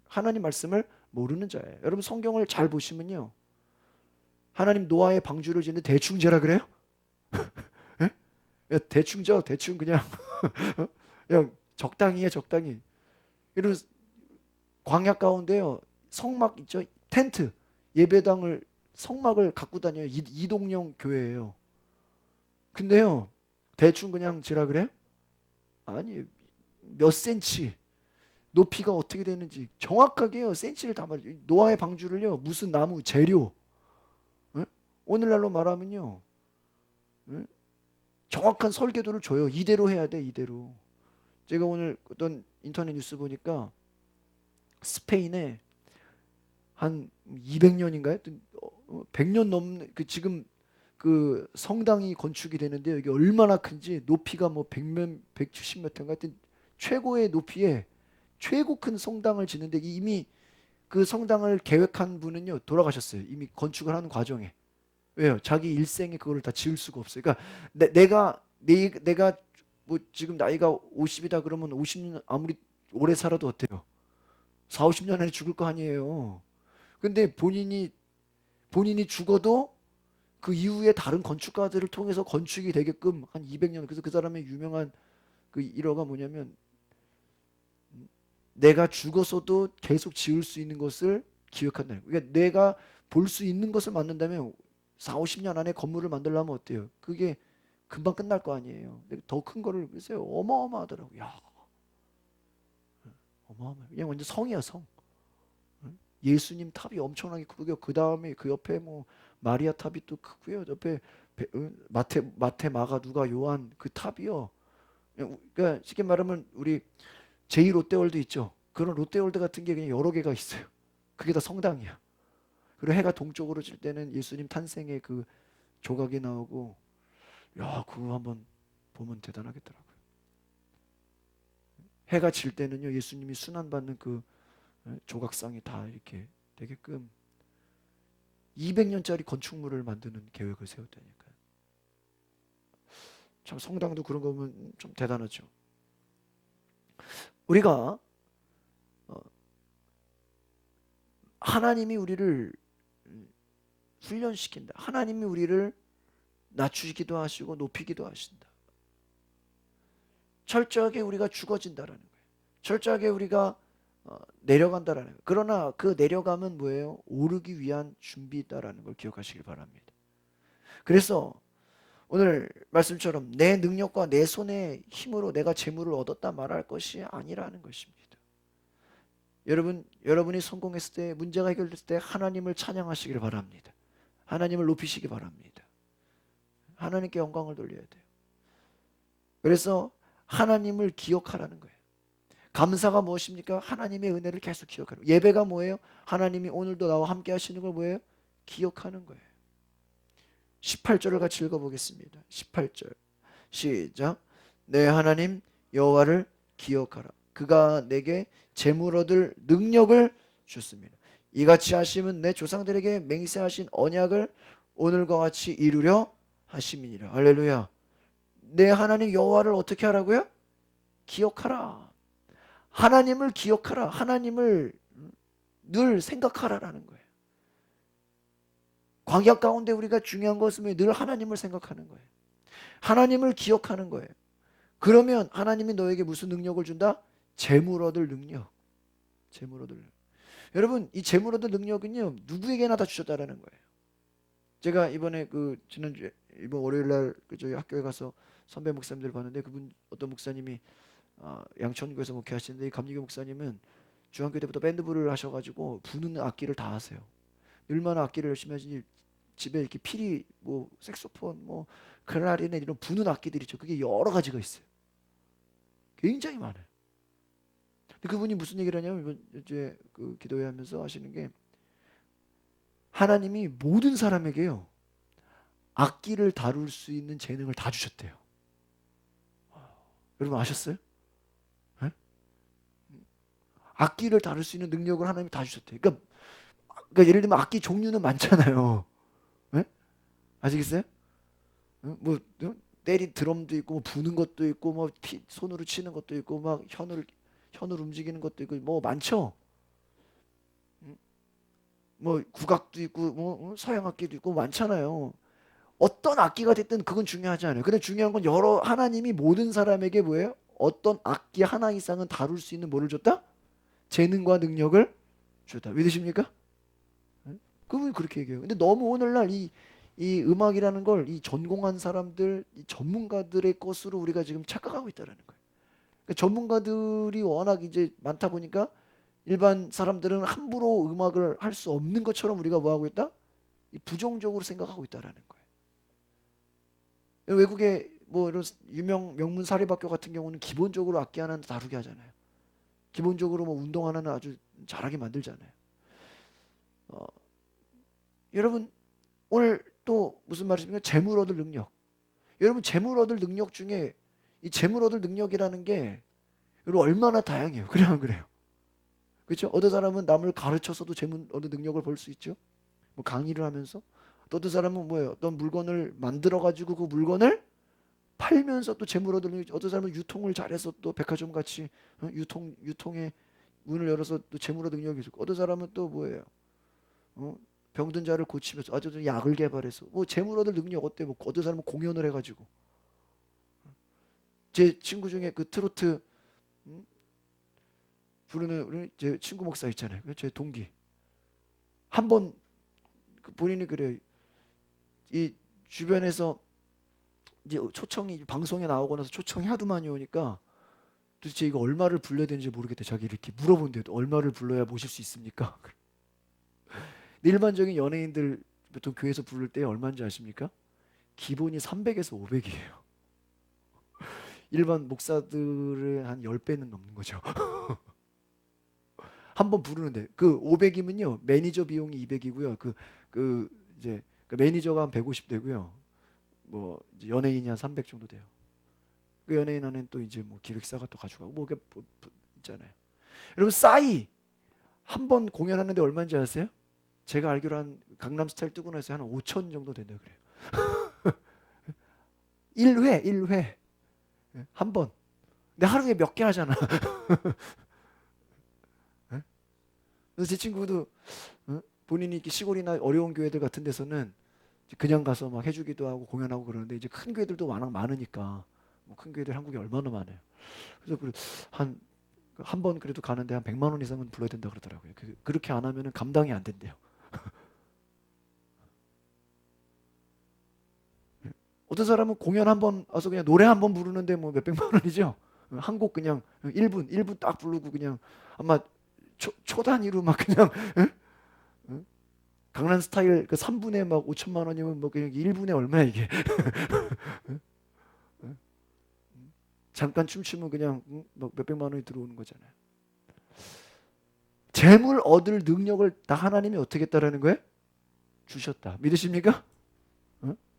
하나님 말씀을 모르는 자예요. 여러분 성경을 잘 보시면요, 하나님 노아의 방주를 짓는 대충 재라 그래요? 예? 대충 져 대충 그냥 그냥 적당히 해 적당히. 이런 광야 가운데요, 성막 있죠, 텐트, 예배당을 성막을 갖고 다녀요. 이동형 교회예요. 근데요 대충 그냥 지라 그래요? 아니, 몇 센치 높이가 어떻게 되는지 정확하게요 센치를 다 말해요. 노아의 방주를요 무슨 나무 재료, 응? 오늘날로 말하면요, 응? 정확한 설계도를 줘요. 이대로 해야 돼 이대로. 제가 오늘 어떤 인터넷 뉴스 보니까 스페인에 한 200년인가요? 100년 넘는 그 지금 그 성당이 건축이 되는데, 여기 얼마나 큰지 높이가 뭐 100몇 170몇 인가 하여튼 최고의 높이에 최고 큰 성당을 짓는데, 이미 그 성당을 계획한 분은요 돌아가셨어요. 이미 건축을 하는 과정에. 왜요? 자기 일생에 그거를 다 지을 수가 없어요. 그러니까 내가 뭐 지금 나이가 50이다 그러면 50년 아무리 오래 살아도 어때요? 4, 50년 안에 죽을 거 아니에요. 근데 본인이 죽어도 그 이후에 다른 건축가들을 통해서 건축이 되게끔 한 200년. 그래서 그 사람의 유명한 그 일화가 뭐냐면, 내가 죽어서도 계속 지을 수 있는 것을 기억한다. 그러니까 내가 볼 수 있는 것을 만든다면 4, 50년 안에 건물을 만들려면 어때요? 그게 금방 끝날 거 아니에요. 더 큰 거를 글쎄요 어마어마하더라고요. 야, 어마어마. 그냥 완전 성이야 성. 예수님 탑이 엄청나게 크고요. 그 다음에 그 옆에 뭐 마리아 탑이 또 크고요. 옆에 마태, 마가, 누가, 요한 그 탑이요. 그러니까 쉽게 말하면 우리 제2 롯데월드 있죠. 그런 롯데월드 같은 게 그냥 여러 개가 있어요. 그게 다 성당이야. 그리고 해가 동쪽으로 질 때는 예수님 탄생의 그 조각이 나오고, 야, 그거 한번 보면 대단하겠더라고요. 해가 질 때는요, 예수님이 순환받는 그 조각상이 다 이렇게 되게끔 200년짜리 건축물을 만드는 계획을 세웠다니까요. 참 성당도 그런 거 보면 좀 대단하죠. 우리가 하나님이 우리를 훈련시킨다. 하나님이 우리를 낮추기도 하시고 높이기도 하신다. 철저하게 우리가 죽어진다라는 거예요. 철저하게 우리가 내려간다라는 거예요. 그러나 그 내려감은 뭐예요? 오르기 위한 준비다라는 걸 기억하시길 바랍니다. 그래서 오늘 말씀처럼 내 능력과 내 손의 힘으로 내가 재물을 얻었다 말할 것이 아니라는 것입니다. 여러분이 성공했을 때, 문제가 해결됐을 때 하나님을 찬양하시길 바랍니다. 하나님을 높이시기 바랍니다. 하나님께 영광을 돌려야 돼요. 그래서 하나님을 기억하라는 거예요. 감사가 무엇입니까? 하나님의 은혜를 계속 기억하는 거예요. 예배가 뭐예요? 하나님이 오늘도 나와 함께 하시는 걸 뭐예요? 기억하는 거예요. 18절을 같이 읽어보겠습니다. 18절 시작. 내 하나님 여호와를 기억하라. 그가 내게 재물 얻을 능력을 주습니다. 이같이 하심은 내 조상들에게 맹세하신 언약을 오늘과 같이 이루려 하심이니라. 할렐루야. 내 하나님 여호와를 어떻게 하라고요? 기억하라. 하나님을 기억하라. 하나님을 늘 생각하라라는 거예요. 광야 가운데 우리가 중요한 것은 늘 하나님을 생각하는 거예요. 하나님을 기억하는 거예요. 그러면 하나님이 너에게 무슨 능력을 준다? 재물 얻을 능력. 재물 얻을 능력. 여러분, 이 재물 얻을 능력은요, 누구에게나 다 주셨다라는 거예요. 제가 이번에 지난주에 이번 월요일 날 저희 학교에 가서 선배 목사님들 봤는데, 그분 어떤 목사님이 양천구에서 목회하시는데, 이 감리교 목사님은 중학교 때부터 밴드부를 하셔가지고 부는 악기를 다 하세요. 얼마나 악기를 열심히 하시니 집에 이렇게 피리, 뭐 색소폰, 뭐 클라리넷 이런 부는 악기들이 있죠. 그게 여러 가지가 있어요. 굉장히 많아요. 근데 그분이 무슨 얘기를 하냐면 이번 주에 그 기도회 하면서 하시는 게, 하나님이 모든 사람에게요 악기를 다룰 수 있는 재능을 다 주셨대요. 여러분 아셨어요? 네? 악기를 다룰 수 있는 능력을 하나님이 다 주셨대요. 그러니까 예를 들면 악기 종류는 많잖아요. 네? 아시겠어요? 뭐 때리 드럼도 있고, 뭐 부는 것도 있고, 뭐 손으로 치는 것도 있고, 막 현을 움직이는 것도 있고, 뭐 많죠. 뭐 국악도 있고, 뭐 서양 악기도 있고 많잖아요. 어떤 악기가 됐든 그건 중요하지 않아요. 근데 중요한 건 하나님이 모든 사람에게 뭐예요? 어떤 악기 하나 이상은 다룰 수 있는 뭐를 줬다? 재능과 능력을 줬다. 믿으십니까? 그분이 그렇게 얘기해요. 근데 너무 오늘날 이 음악이라는 걸 이 전공한 사람들, 이 전문가들의 것으로 우리가 지금 착각하고 있다는 거예요. 그러니까 전문가들이 워낙 이제 많다 보니까 일반 사람들은 함부로 음악을 할 수 없는 것처럼 우리가 뭐 하고 있다? 부정적으로 생각하고 있다라는 거예요. 외국의 뭐 이런 유명 명문 사립학교 같은 경우는 기본적으로 악기 하나는 다루게 하잖아요. 기본적으로 뭐 운동 하나는 아주 잘하게 만들잖아요. 여러분 오늘 또 무슨 말이십니까? 재물 얻을 능력. 여러분 재물 얻을 능력 중에 이 재물 얻을 능력이라는 게 여러분 얼마나 다양해요. 그래요, 안 그래요? 그렇죠? 어떤 사람은 남을 가르쳐서도 재물 얻을 능력을 벌 수 있죠. 뭐 강의를 하면서. 또 어떤 사람은 뭐예요? 어떤 물건을 만들어 가지고 그 물건을 팔면서 또 재물 얻을 능력. 어떤 사람은 유통을 잘해서 또 백화점 같이 유통의 문을 열어서 또 재물 얻을 능력이 있고, 어떤 사람은 또 뭐예요? 병든 자를 고치면서 아주 약을 개발해서 뭐 재물 얻을 능력 어때? 뭐 어떤 사람은 공연을 해가지고. 제 친구 중에 그 트로트 부르는 우리 제 친구 목사 있잖아요. 제 동기. 한번 본인이 그래요. 이 주변에서 이제 초청이 방송에 나오고 나서 초청이 하도 많이 오니까 도대체 이거 얼마를 불러야 되는지 모르겠대. 자기 이렇게 물어본대도 얼마를 불러야 모실 수 있습니까? 일반적인 연예인들 보통 교회에서 부를 때 얼마인지 아십니까? 기본이 300에서 500이에요. 일반 목사들의 한 10배는 넘는 거죠. 한 번 부르는데 그 500이면요 매니저 비용이 200이고요. 이제 그 매니저가 한 150 되고요. 뭐 이제 연예인이 한 300 정도 돼요. 그 연예인 안에는 또 이제 뭐 기획사가 또 가져가고 뭐 이게 있잖아요. 여러분 싸이 한 번 공연하는데 얼마인지 아세요? 제가 알기로 한 강남스타일 뜨고 나서 한 5천 정도 된다 그래요. 1회 한 번. 근데 하루에 몇 개 하잖아. 그래서 제 친구도 본인이 이렇게 시골이나 어려운 교회들 같은 데서는 그냥 가서 막 해주기도 하고 공연하고 그러는데 이제 큰 교회들도 워낙 많으니까 뭐 큰 교회들 한국에 얼마나 많아요. 그래서 한 번 그래도 가는데 한 100만 원 이상은 불러야 된다 그러더라고요. 그렇게 안 하면은 감당이 안 된대요. 어떤 사람은 공연 한 번 와서 그냥 노래 한 번 부르는데 뭐 몇백만 원이죠. 한 곡 그냥 1분 딱 부르고 그냥 아마 초 단위로 막 그냥 강남 스타일 그 3분에 막 5천만 원이면 뭐 그냥 1분에 얼마야 이게. 잠깐 춤추면 그냥 막 몇백만 원이 들어오는 거잖아요. 재물 얻을 능력을 다 하나님이 어떻게 했다라는 거예요? 주셨다. 믿으십니까?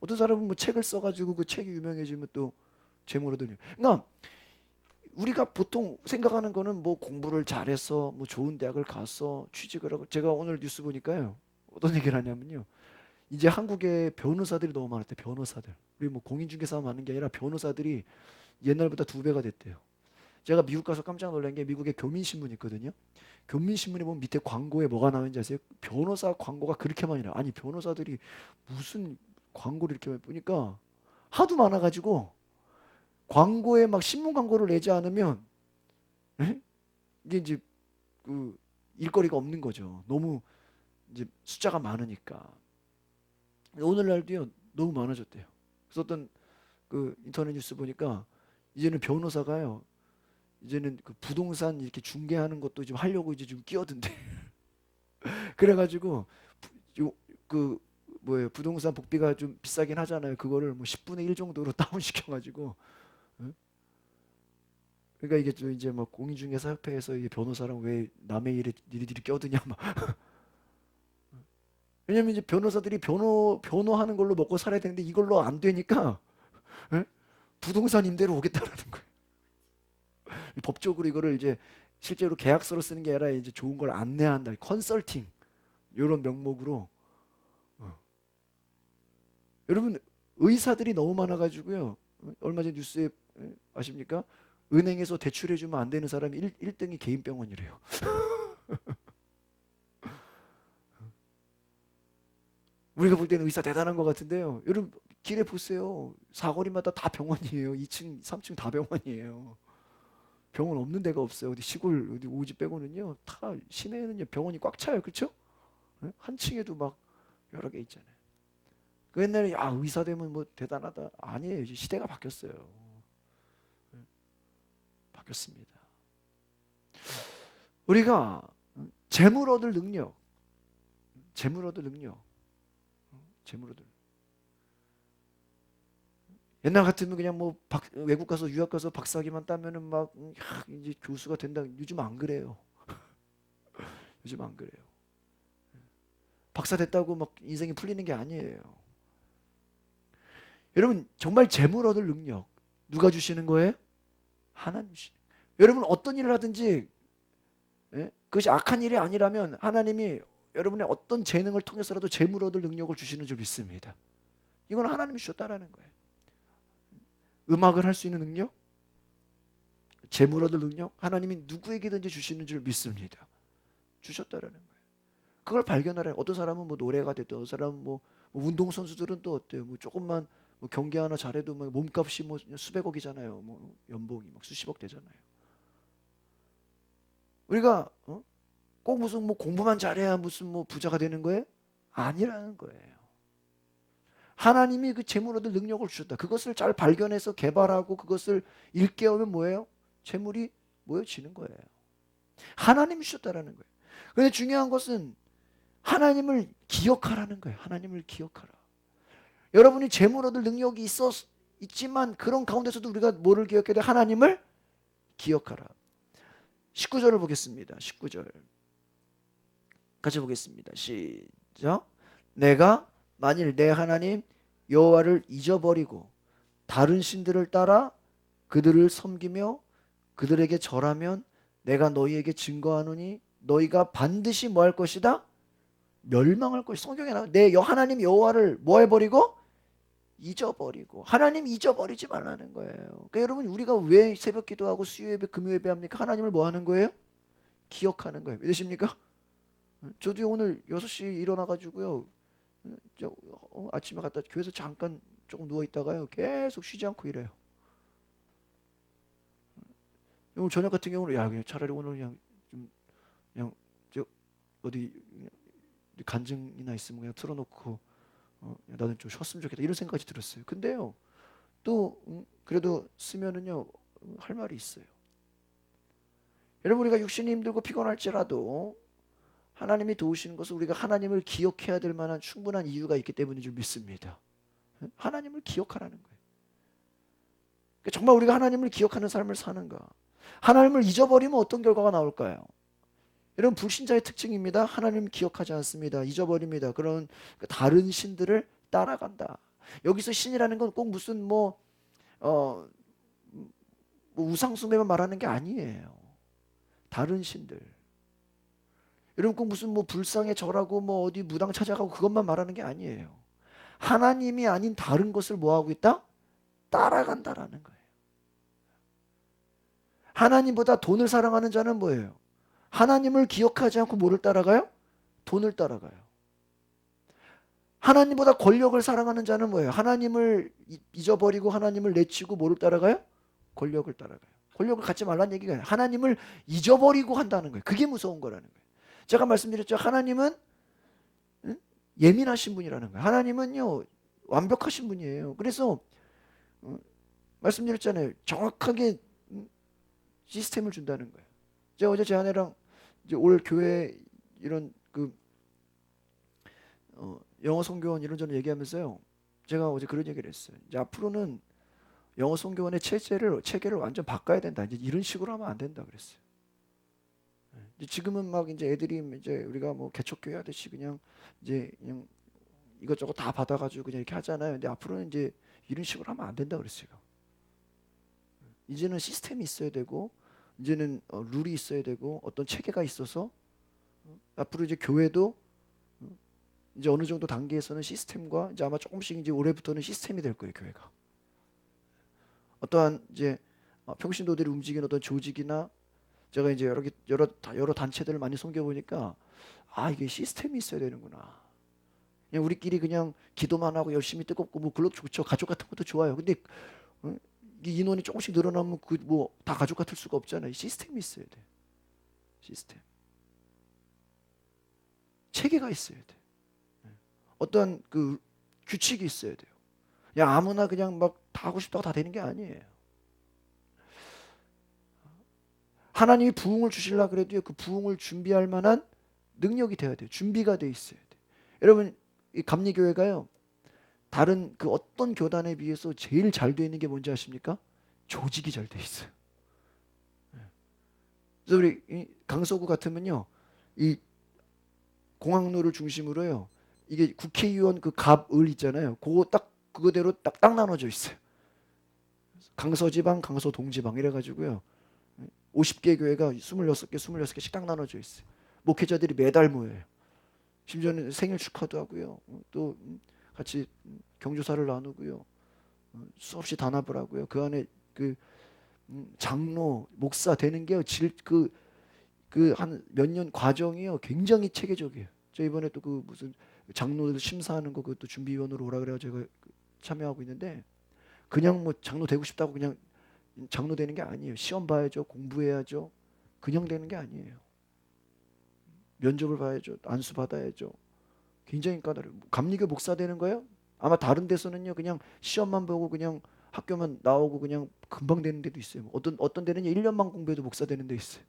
어떤 사람은 뭐 책을 써가지고 그 책이 유명해지면 또 재물 얻을 능력. 그러니까 우리가 보통 생각하는 거는 뭐 공부를 잘해서 뭐 좋은 대학을 가서 취직을 하고 제가 오늘 뉴스 보니까요. 어떤 얘기를 하냐면요. 이제 한국에 변호사들이 너무 많았대. 변호사들. 우리 뭐 공인중개사 많은 게 아니라 변호사들이 옛날보다 2배가 됐대요. 제가 미국 가서 깜짝 놀란 게 미국에 교민신문 있거든요. 교민신문에 보면 밑에 광고에 뭐가 나오는지 아세요? 변호사 광고가 그렇게 많이 나와요. 아니 변호사들이 무슨 광고를 이렇게 많이 보니까 하도 많아가지고 광고에 막 신문 광고를 내지 않으면 에? 이게 이제 그 일거리가 없는 거죠. 너무 이제 숫자가 많으니까. 오늘날도요 너무 많아졌대요. 그래서 어떤 그 인터넷 뉴스 보니까 이제는 변호사가요 이제는 그 부동산 이렇게 중개하는 것도 좀 하려고 이제 좀 끼어든대. 그래가지고 그 뭐예요 부동산 복비가 좀 비싸긴 하잖아요. 그거를 뭐 10분의 1 정도로 다운 시켜가지고 그러니까 이게 좀 이제 뭐 공인중개사 협회에서 이게 변호사랑 왜 남의 일에 니들이 껴드냐 막 왜냐면 이제 변호사들이 변호하는 걸로 먹고 살아야 되는데 이걸로 안 되니까 예? 부동산 임대로 오겠다라는 거예요. 법적으로 이거를 이제 실제로 계약서로 쓰는 게 아니라 이제 좋은 걸 안내한다. 컨설팅 이런 명목으로 여러분 의사들이 너무 많아가지고요. 얼마 전 뉴스에 아십니까? 은행에서 대출해주면 안 되는 사람이 1등이 개인병원이래요. 우리가 볼 때는 의사 대단한 것 같은데요. 여러분 길에 보세요. 사거리마다 다 병원이에요. 2층, 3층 다 병원이에요. 병원 없는 데가 없어요. 어디 시골 어디 오지 빼고는요. 다 시내에는요 병원이 꽉 차요. 그렇죠? 한 층에도 막 여러 개 있잖아요. 그 옛날에 야 의사 되면 뭐 대단하다. 아니에요. 이제 시대가 바뀌었어요. 바뀌었습니다. 우리가 재물 얻을 능력, 재물 얻을 능력, 재물 얻을. 옛날 같으면 그냥 뭐 외국 가서 유학 가서 박사학위만 따면은 막 이제 교수가 된다. 요즘 안 그래요. 요즘 안 그래요. 박사 됐다고 막 인생이 풀리는 게 아니에요. 여러분 정말 재물 얻을 능력 누가 주시는 거예요? 하나님 주시. 여러분 어떤 일을 하든지 그것이 악한 일이 아니라면 하나님이 여러분의 어떤 재능을 통해서라도 재물 얻을 능력을 주시는 줄 믿습니다. 이건 하나님이 주셨다라는 거예요. 음악을 할 수 있는 능력, 재물 얻을 능력, 하나님이 누구에게든지 주시는 줄 믿습니다. 주셨다라는 거예요. 그걸 발견하라. 어떤 사람은 뭐 노래가 됐든, 어떤 사람은 뭐 운동 선수들은 또 어때요? 뭐 조금만 뭐 경기 하나 잘해도 뭐 몸값이 뭐 수백억이잖아요. 뭐 연봉이 막 수십억 되잖아요. 우리가 꼭 무슨 뭐 공부만 잘해야 무슨 뭐 부자가 되는 거예요? 아니라는 거예요. 하나님이 그 재물 얻을 능력을 주셨다. 그것을 잘 발견해서 개발하고 그것을 일깨우면 뭐예요? 재물이 모여지는 거예요. 하나님이 주셨다라는 거예요. 그런데 중요한 것은 하나님을 기억하라는 거예요. 하나님을 기억하라. 여러분이 재물 얻을 능력이 있지만 그런 가운데서도 우리가 뭐를 기억해야 돼? 하나님을 기억하라. 19절을 보겠습니다. 19절. 같이 보겠습니다. 시작. 내가 만일 내 하나님 여호와를 잊어버리고 다른 신들을 따라 그들을 섬기며 그들에게 절하면 내가 너희에게 증거하노니 너희가 반드시 뭐 할 것이다? 멸망할 것이. 성경에 나와 내 하나님 여호와를 뭐 해버리고? 잊어버리고. 하나님 잊어버리지 말라는 거예요. 그러니까 여러분 우리가 왜 새벽 기도하고 수요 예배 금요 예배 합니까? 하나님을 뭐 하는 거예요? 기억하는 거예요. 믿으십니까? 저도 오늘 6시 일어나가지고요. 아침에 갔다 교회에서 잠깐 조금 누워있다가요. 계속 쉬지 않고 이래요. 오늘 저녁 같은 경우는 야 그냥 차라리 오늘 그냥 좀 그냥 저 어디 간증이나 있으면 그냥 틀어놓고 나는 좀 쉬었으면 좋겠다 이런 생각이 들었어요. 근데요 또 그래도 쓰면은요 할 말이 있어요. 여러분 우리가 육신이 힘들고 피곤할지라도 하나님이 도우시는 것은 우리가 하나님을 기억해야 될 만한 충분한 이유가 있기 때문인 줄 믿습니다. 하나님을 기억하라는 거예요. 그러니까 정말 우리가 하나님을 기억하는 삶을 사는가? 하나님을 잊어버리면 어떤 결과가 나올까요? 이런 불신자의 특징입니다. 하나님 기억하지 않습니다. 잊어버립니다. 그런 다른 신들을 따라간다. 여기서 신이라는 건 꼭 무슨 뭐 우상숭배만 말하는 게 아니에요. 다른 신들. 여러분 꼭 무슨 뭐 불상에 절하고 뭐 어디 무당 찾아가고 그것만 말하는 게 아니에요. 하나님이 아닌 다른 것을 뭐 하고 있다? 따라간다라는 거예요. 하나님보다 돈을 사랑하는 자는 뭐예요? 하나님을 기억하지 않고 뭐를 따라가요? 돈을 따라가요. 하나님보다 권력을 사랑하는 자는 뭐예요? 하나님을 잊어버리고 하나님을 내치고 뭐를 따라가요? 권력을 따라가요. 권력을 갖지 말라는 얘기가 아니에요. 하나님을 잊어버리고 한다는 거예요. 그게 무서운 거라는 거예요. 제가 말씀드렸죠. 하나님은 예민하신 분이라는 거예요. 하나님은요 완벽하신 분이에요. 그래서 말씀드렸잖아요. 정확하게 시스템을 준다는 거예요. 제가 어제 제 아내랑 이제 올 교회 이런 영어 성교원 이런저런 얘기하면서요. 제가 어제 그런 얘기를 했어요. 이제 앞으로는 영어 성교원의 체계를 완전 바꿔야 된다. 이제 이런 식으로 하면 안 된다 그랬어요. 이제 지금은 막 이제 애들이 이제 우리가 뭐 개척교회 하듯이 그냥 이제 그냥 이것저것 다 받아가지고 그냥 이렇게 하잖아요. 근데 앞으로는 이제 이런 식으로 하면 안 된다 그랬어요. 이제는 시스템이 있어야 되고 이제는 룰이 있어야 되고 어떤 체계가 있어서 앞으로 이제 교회도 이제 어느 정도 단계에서는 시스템과 이제 아마 조금씩 이제 올해부터는 시스템이 될 거예요 교회가. 어떠한 이제 평신도들이 움직이는 어떤 조직이나 제가 이제 여러 단체들을 많이 섬겨 보니까 아 이게 시스템이 있어야 되는구나. 그냥 우리끼리 그냥 기도만 하고 열심히 뜨겁고 뭐 그것도 좋죠. 가족 같은 것도 좋아요. 근데 이 인원이 조금씩 늘어나면 그 뭐 다 가족 같을 수가 없잖아요. 시스템이 있어야 돼. 시스템. 체계가 있어야 돼. 어떤 그 규칙이 있어야 돼요. 그냥 아무나 그냥 막 다 하고 싶다고 다 되는 게 아니에요. 하나님이 부흥을 주실라 그래도요. 그 부흥을 준비할 만한 능력이 돼야 돼요. 준비가 돼 있어야 돼요. 여러분 이 감리교회가요. 다른 그 어떤 교단에 비해서 제일 잘 돼 있는 게 뭔지 아십니까? 조직이 잘 돼 있어요. 그래서 우리 강서구 같으면요. 이 공항로를 중심으로요. 이게 국회의원 그 갑을 있잖아요. 그거 딱 그거대로 딱 나눠져 있어요. 강서지방, 강서동지방 이래가지고요. 50개 교회가 26개씩 딱 나눠져 있어요. 목회자들이 매달 모여요. 심지어는 생일 축하도 하고요. 또 같이 경조사를 나누고요. 수없이 단합을 하고요. 그 안에 그 장로, 목사 되는 게 그 한 몇 년 과정이요. 굉장히 체계적이에요. 저 이번에 또 그 무슨 장로들 심사하는 거 그것도 준비위원으로 오라 그래서 제가 참여하고 있는데 그냥 뭐 장로 되고 싶다고 그냥 장로 되는 게 아니에요. 시험 봐야죠. 공부해야죠. 그냥 되는 게 아니에요. 면접을 봐야죠. 안수 받아야죠. 굉장히 까다로워요. 감리교 목사 되는 거예요? 아마 다른 데서는요. 그냥 시험만 보고 그냥 학교만 나오고 그냥 금방 되는 데도 있어요. 어떤 데는 1년만 공부해도 목사 되는 데 있어요.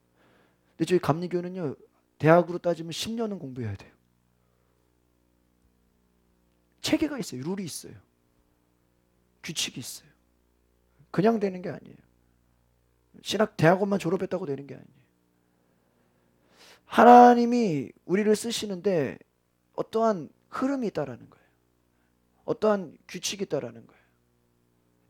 근데 저희 감리교는요. 대학으로 따지면 10년은 공부해야 돼요. 체계가 있어요. 룰이 있어요. 규칙이 있어요. 그냥 되는 게 아니에요. 대학원만 졸업했다고 되는 게 아니에요. 하나님이 우리를 쓰시는데 어떠한 흐름이 있다라는 거예요. 어떠한 규칙이 있다라는 거예요.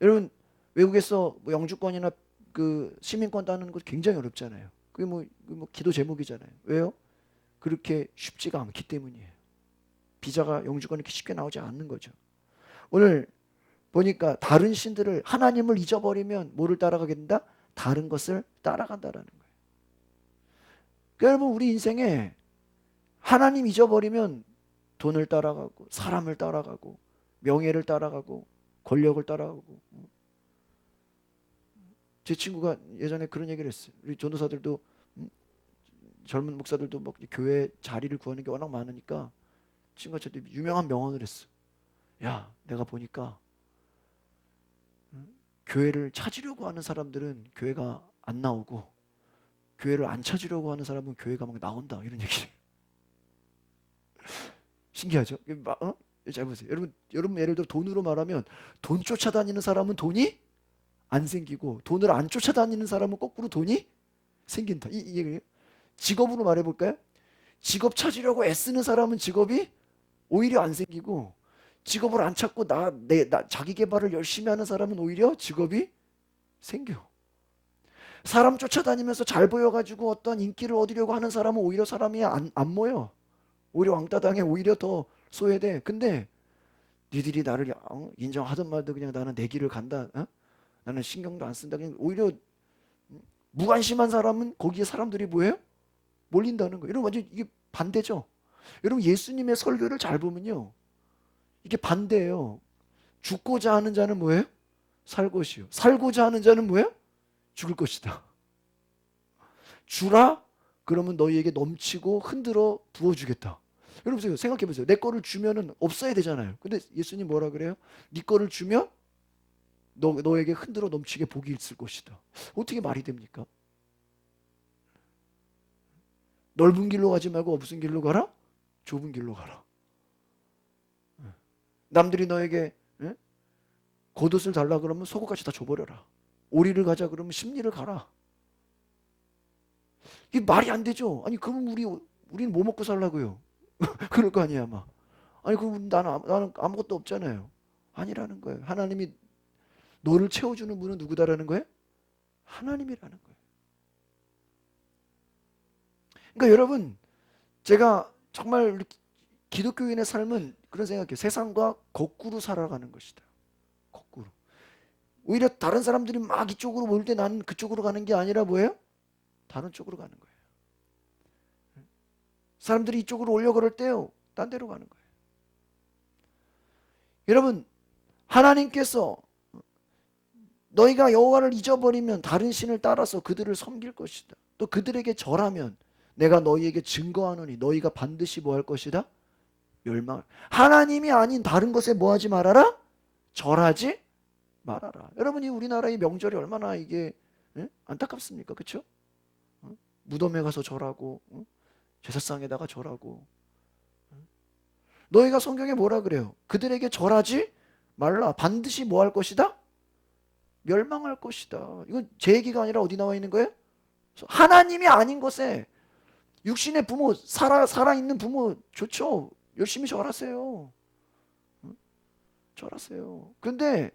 여러분 외국에서 뭐 영주권이나 그 시민권 따는 거 굉장히 어렵잖아요. 그게 뭐 기도 제목이잖아요. 왜요? 그렇게 쉽지가 않기 때문이에요. 비자가 영주권이 이렇게 쉽게 나오지 않는 거죠. 오늘 보니까 다른 신들을 하나님을 잊어버리면 뭐를 따라가게 된다? 다른 것을 따라간다라는 거예요. 그러니까 여러분 우리 인생에 하나님 잊어버리면 돈을 따라가고 사람을 따라가고 명예를 따라가고 권력을 따라가고 제 친구가 예전에 그런 얘기를 했어요. 우리 전도사들도 젊은 목사들도 막 교회 자리를 구하는 게 워낙 많으니까 친구가 저한테 유명한 명언을 했어. 야, 내가 보니까 교회를 찾으려고 하는 사람들은 교회가 안 나오고 교회를 안 찾으려고 하는 사람은 교회가 막 나온다 이런 얘기를. 신기하죠? 잘 보세요. 여러분 예를 들어 돈으로 말하면 돈 쫓아다니는 사람은 돈이 안 생기고 돈을 안 쫓아다니는 사람은 거꾸로 돈이 생긴다. 이 얘기예요. 직업으로 말해볼까요? 직업 찾으려고 애쓰는 사람은 직업이 오히려 안 생기고 직업을 안 찾고 자기 개발을 열심히 하는 사람은 오히려 직업이 생겨. 사람 쫓아다니면서 잘 보여가지고 어떤 인기를 얻으려고 하는 사람은 오히려 사람이 안 모여. 오히려 왕따 당해 오히려 더 소외돼. 근데 니들이 나를 인정하든 말든 그냥 나는 내 길을 간다. 나는 신경도 안 쓴다. 그냥 오히려 무관심한 사람은 거기에 사람들이 뭐예요? 몰린다는 거예요. 여러분 완전 이게 반대죠. 여러분 예수님의 설교를 잘 보면요. 이게 반대예요. 죽고자 하는 자는 뭐예요? 살 것이요. 살고자 하는 자는 뭐예요? 죽을 것이다. 주라 그러면 너희에게 넘치고 흔들어 부어주겠다. 여러분 생각해 보세요. 내 거를 주면은 없어야 되잖아요. 근데 예수님 뭐라 그래요? 네 거를 주면 너에게 흔들어 넘치게 복이 있을 것이다. 어떻게 말이 됩니까? 넓은 길로 가지 말고 무슨 길로 가라? 좁은 길로 가라. 남들이 너에게 겉옷을 달라 그러면 속옷까지 다 줘버려라. 오리를 가자 그러면 십리를 가라. 이게 말이 안 되죠. 아니 그럼 우리는 뭐 먹고 살라고요? 그럴 거 아니야 아마. 아니 그럼 나는 아무것도 없잖아요. 아니라는 거예요. 하나님이 너를 채워주는 분은 누구다라는 거예요? 하나님이라는 거예요. 그러니까 여러분 제가 정말 기독교인의 삶은 그런 생각해요. 세상과 거꾸로 살아가는 것이다. 거꾸로. 오히려 다른 사람들이 막 이쪽으로 모일 때 나는 그쪽으로 가는 게 아니라 뭐예요? 다른 쪽으로 가는 거예요. 사람들이 이쪽으로 오려고 그럴 때요. 딴 데로 가는 거예요. 여러분 하나님께서 너희가 여호와를 잊어버리면 다른 신을 따라서 그들을 섬길 것이다. 또 그들에게 절하면 내가 너희에게 증거하노니 너희가 반드시 뭐 할 것이다? 멸망. 하나님이 아닌 다른 것에 뭐 하지 말아라? 절하지 말아라. 여러분이 우리나라의 명절이 얼마나 이게 안타깝습니까? 그렇죠? 무덤에 가서 절하고 제사상에다가 절하고 너희가 성경에 뭐라 그래요? 그들에게 절하지 말라. 반드시 뭐 할 것이다? 멸망할 것이다. 이건 제 얘기가 아니라 어디 나와 있는 거예요? 하나님이 아닌 것에 육신의 부모, 살아있는 부모 좋죠. 열심히 절하세요. 절하세요. 근데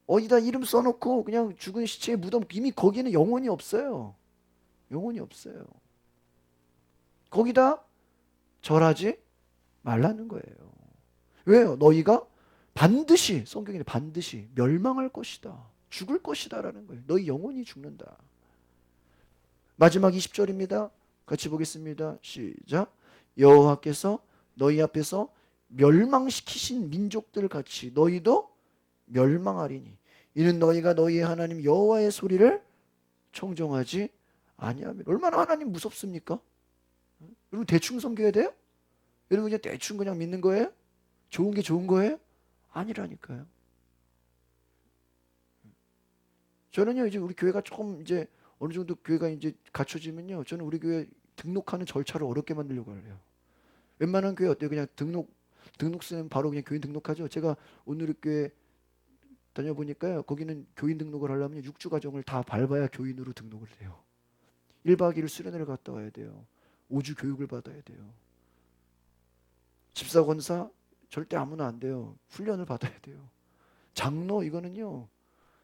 어디다 이름 써놓고 그냥 죽은 시체에 무덤 이미 거기는 영혼이 없어요. 영혼이 없어요. 거기다 절하지 말라는 거예요. 왜요? 너희가 반드시 성경에 반드시 멸망할 것이다. 죽을 것이다라는 거예요. 너희 영혼이 죽는다. 마지막 20절입니다. 같이 보겠습니다. 시작. 여호와께서 너희 앞에서 멸망시키신 민족들 같이 너희도 멸망하리니 이는 너희가 너희의 하나님 여호와의 소리를 청정하지 아니하면. 얼마나 하나님 무섭습니까? 여러분 대충 섬겨야 돼요? 여러분 그냥 대충 그냥 믿는 거예요? 좋은 게 좋은 거예요? 아니라니까요. 저는요 이제 우리 교회가 조금 이제 어느 정도 교회가 이제 갖춰지면요 저는 우리 교회 등록하는 절차를 어렵게 만들려고 해요. 웬만한 교회 어때요? 그냥 등록쓰면 바로 그냥 교인 등록하죠. 제가 오늘 교회 다녀보니까요 거기는 교인 등록을 하려면 6주 과정을 다 밟아야 교인으로 등록을 해요. 1박 2일 수련회를 갔다 와야 돼요. 5주 교육을 받아야 돼요. 집사 권사 절대 아무나 안 돼요. 훈련을 받아야 돼요. 장로 이거는요.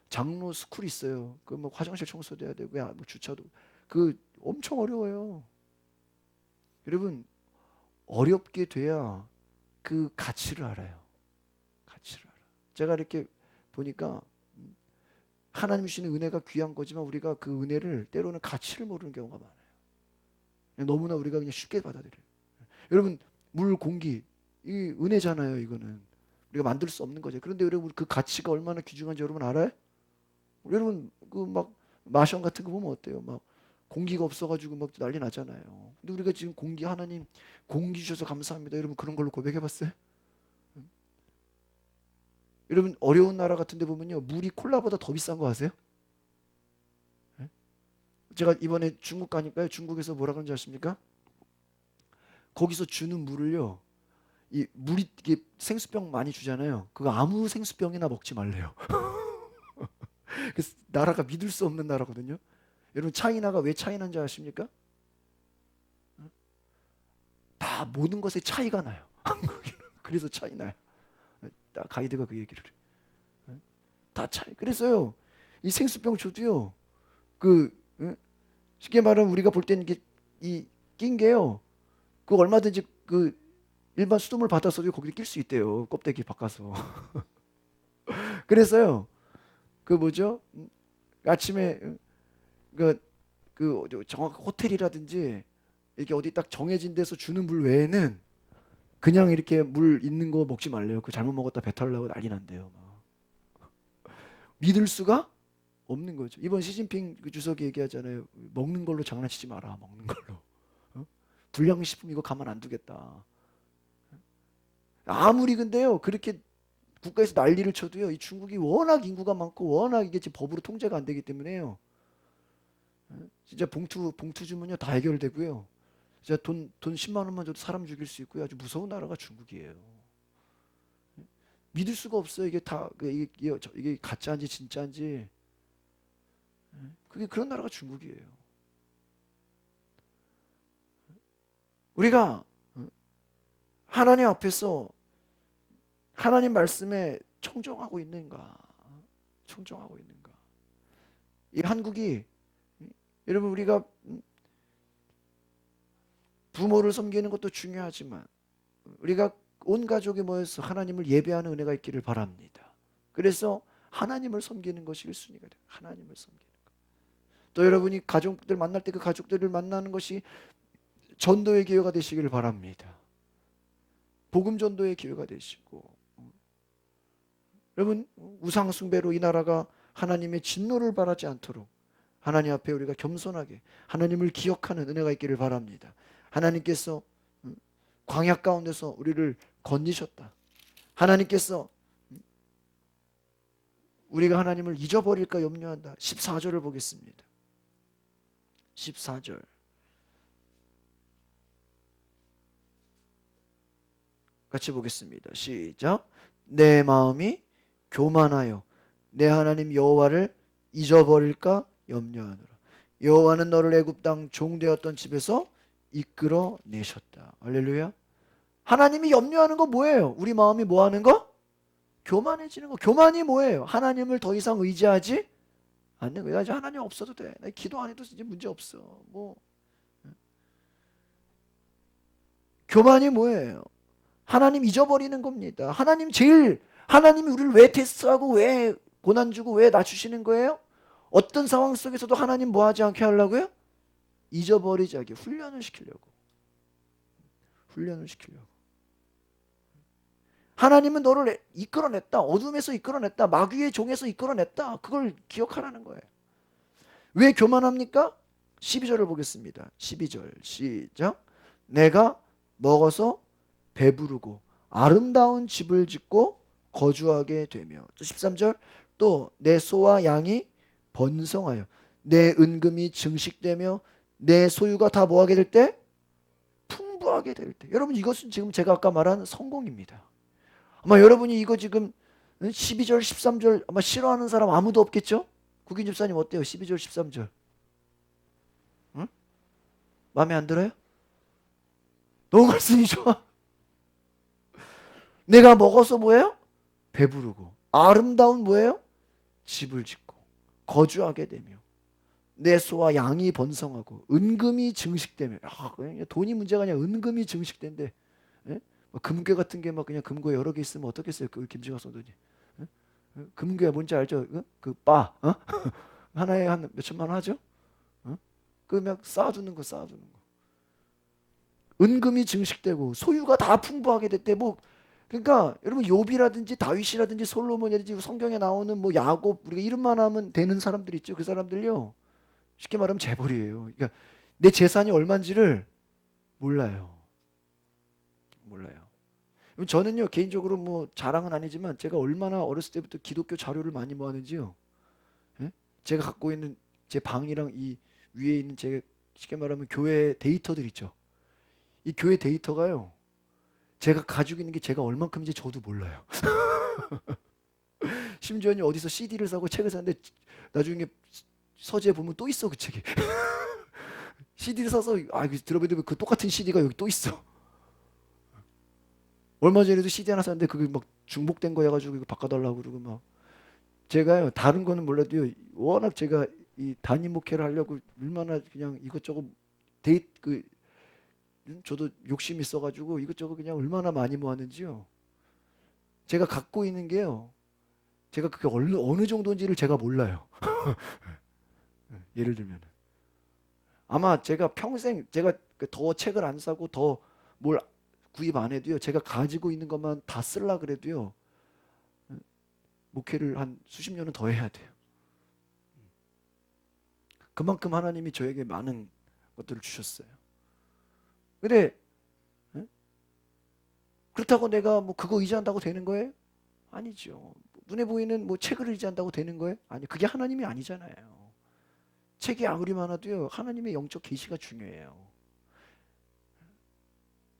장로 스쿨 있어요. 그 뭐 화장실 청소도 해야 되고 뭐 주차도 그 엄청 어려워요. 여러분 어렵게 돼야 그 가치를 알아요. 가치를 알아. 제가 이렇게 보니까 하나님 주시는 은혜가 귀한 거지만 우리가 그 은혜를 때로는 가치를 모르는 경우가 많아요. 너무나 우리가 그냥 쉽게 받아들여요. 여러분 물, 공기 이 은혜잖아요. 이거는 우리가 만들 수 없는 거죠. 그런데 여러분 그 가치가 얼마나 귀중한지 여러분 알아요? 여러분 그 막 마션 같은 거 보면 어때요? 막 공기가 없어가지고 막 난리 나잖아요. 근데 우리가 지금 공기 하나님 공기 주셔서 감사합니다. 여러분 그런 걸로 고백해봤어요? 여러분 어려운 나라 같은 데 보면요 물이 콜라보다 더 비싼 거 아세요? 예? 제가 이번에 중국 가니까요 중국에서 뭐라 그런지 아십니까? 거기서 주는 물을요 이 물이 이게 생수병 많이 주잖아요. 그거 아무 생수병이나 먹지 말래요. 그래서 나라가 믿을 수 없는 나라거든요. 여러분 차이나가 왜 차이난지 아십니까? 다 모든 것에 차이가 나요. 그래서 차이 나요. 가이드가 그 얘기를 해요. 다 차이. 그래서요 이 생수병 줘도요 그 쉽게 말하면 우리가 볼 때는 이게 이 낀 게요 그 얼마든지 그 일반 수돗물 받아서도 거기에 낄 수 있대요. 껍데기 바꿔서. 그래서요 그 뭐죠? 아침에 정확 호텔이라든지 이렇게 어디 딱 정해진 데서 주는 물 외에는 그냥 이렇게 물 있는 거 먹지 말래요. 그 잘못 먹었다 배탈 나고 난리 난대요. 막. 믿을 수가 없는 거죠. 이번 시진핑 그 주석이 얘기하잖아요. 먹는 걸로 장난치지 마라. 먹는 걸로. 어? 불량식품 이거 가만 안 두겠다. 아무리 근데요 그렇게 국가에서 난리를 쳐도요 이 중국이 워낙 인구가 많고 워낙 이게 지금 법으로 통제가 안 되기 때문에요. 진짜 봉투 주면요 다 해결되고요. 진짜 돈 10만 원만 줘도 사람 죽일 수 있고요. 아주 무서운 나라가 중국이에요. 믿을 수가 없어요. 이게 다 이게 가짜인지 진짜인지. 그게 그런 나라가 중국이에요. 우리가 하나님 앞에서 하나님 말씀에 청정하고 있는가? 청정하고 있는가? 이 한국이 여러분 우리가 부모를 섬기는 것도 중요하지만 우리가 온 가족이 모여서 하나님을 예배하는 은혜가 있기를 바랍니다. 그래서 하나님을 섬기는 것이 1순위가 돼요. 하나님을 섬기는 것. 또 여러분이 가족들 만날 때 그 가족들을 만나는 것이 전도의 기회가 되시기를 바랍니다. 복음 전도의 기회가 되시고 여러분 우상 숭배로 이 나라가 하나님의 진노를 바라지 않도록 하나님 앞에 우리가 겸손하게 하나님을 기억하는 은혜가 있기를 바랍니다. 하나님께서 광야 가운데서 우리를 건지셨다. 하나님께서 우리가 하나님을 잊어버릴까 염려한다. 14절을 보겠습니다. 14절 같이 보겠습니다. 시작. 내 마음이 교만하여 내 하나님 여호와를 잊어버릴까 염려하노라. 여호와는 너를 애굽 땅 종되었던 집에서 이끌어 내셨다. 할렐루야. 하나님이 염려하는 거 뭐예요? 우리 마음이 뭐 하는 거? 교만해지는 거. 교만이 뭐예요? 하나님을 더 이상 의지하지 않는 거야. 이제 하나님 없어도 돼. 나 기도 안 해도 이제 문제 없어. 뭐 교만이 뭐예요? 하나님 잊어버리는 겁니다. 하나님이 우리를 왜 테스트하고 왜 고난 주고 왜 낮추시는 거예요? 어떤 상황 속에서도 하나님 뭐 하지 않게 하려고요? 잊어버리지 않게 훈련을 시키려고. 훈련을 시키려고. 하나님은 너를 이끌어냈다. 어둠에서 이끌어냈다. 마귀의 종에서 이끌어냈다. 그걸 기억하라는 거예요. 왜 교만합니까? 12절을 보겠습니다. 12절 시작. 내가 먹어서 배부르고 아름다운 집을 짓고 거주하게 되며 13절 또 내 소와 양이 번성하여 내 은금이 증식되며 내 소유가 다 뭐하게 될 때? 풍부하게 될 때. 여러분 이것은 지금 제가 아까 말한 성공입니다. 아마 여러분이 이거 지금 12절 13절 아마 싫어하는 사람 아무도 없겠죠? 국인 집사님 어때요? 12절 13절 응? 마음에 안 들어요? 너무 말씀이 좋아. 내가 먹어서 뭐예요? 배부르고 아름다운 뭐예요? 집을 짓고 거주하게 되며 내 소와 양이 번성하고 은금이 증식되며 그냥 돈이 문제가 아니라 은금이 증식된대. 예? 뭐 금괴 같은 게 막 그냥 금고 여러 개 있으면 어떻겠어요? 그 김치가 쏘더니 금괴 뭔지 알죠? 그 하나에 한 몇천만 원 하죠? 그냥 쌓아두는 거 쌓아두는 거. 은금이 증식되고 소유가 다 풍부하게 됐대. 뭐 그러니까 여러분 욥이라든지 다윗이라든지 솔로몬이라든지 성경에 나오는 뭐 야곱 우리가 이름만 하면 되는 사람들 있죠. 그 사람들요. 쉽게 말하면 재벌이에요. 그러니까 내 재산이 얼마인지를 몰라요. 몰라요. 저는요 개인적으로 뭐 자랑은 아니지만 제가 얼마나 어렸을 때부터 기독교 자료를 많이 모았는지요. 예? 제가 갖고 있는 제 방이랑 이 위에 있는 제 쉽게 말하면 교회 데이터들 있죠. 이 교회 데이터가요. 제가 가지고 있는 게 제가 얼만큼인지 저도 몰라요. 심지어는 어디서 CD를 사고 책을 샀는데 나중에 서재에 보면 또 있어 그 책이. CD를 사서 들어보면 그 똑같은 CD가 여기 또 있어. 얼마 전에도 CD 하나 샀는데 그게 막 중복된 거여가지고 이거 바꿔달라고 그러고 막 제가요 다른 거는 몰라도요 워낙 제가 이 단임 목회를 하려고 얼마나 그냥 이것저것 데이트 저도 욕심이 있어가지고 이것저것 그냥 얼마나 많이 모았는지요. 제가 갖고 있는 게요. 제가 그게 어느 정도인지를 제가 몰라요. 예를 들면 아마 제가 평생 제가 더 책을 안 사고 더 뭘 구입 안 해도요. 제가 가지고 있는 것만 다 쓸라 그래도요. 목회를 한 수십 년은 더 해야 돼요. 그만큼 하나님이 저에게 많은 것들을 주셨어요. 근데 그렇다고 내가 뭐 그거 의지한다고 되는 거예요? 아니죠. 눈에 보이는 뭐 책을 의지한다고 되는 거예요? 아니, 그게 하나님이 아니잖아요. 책이 아무리 많아도요. 하나님의 영적 계시가 중요해요.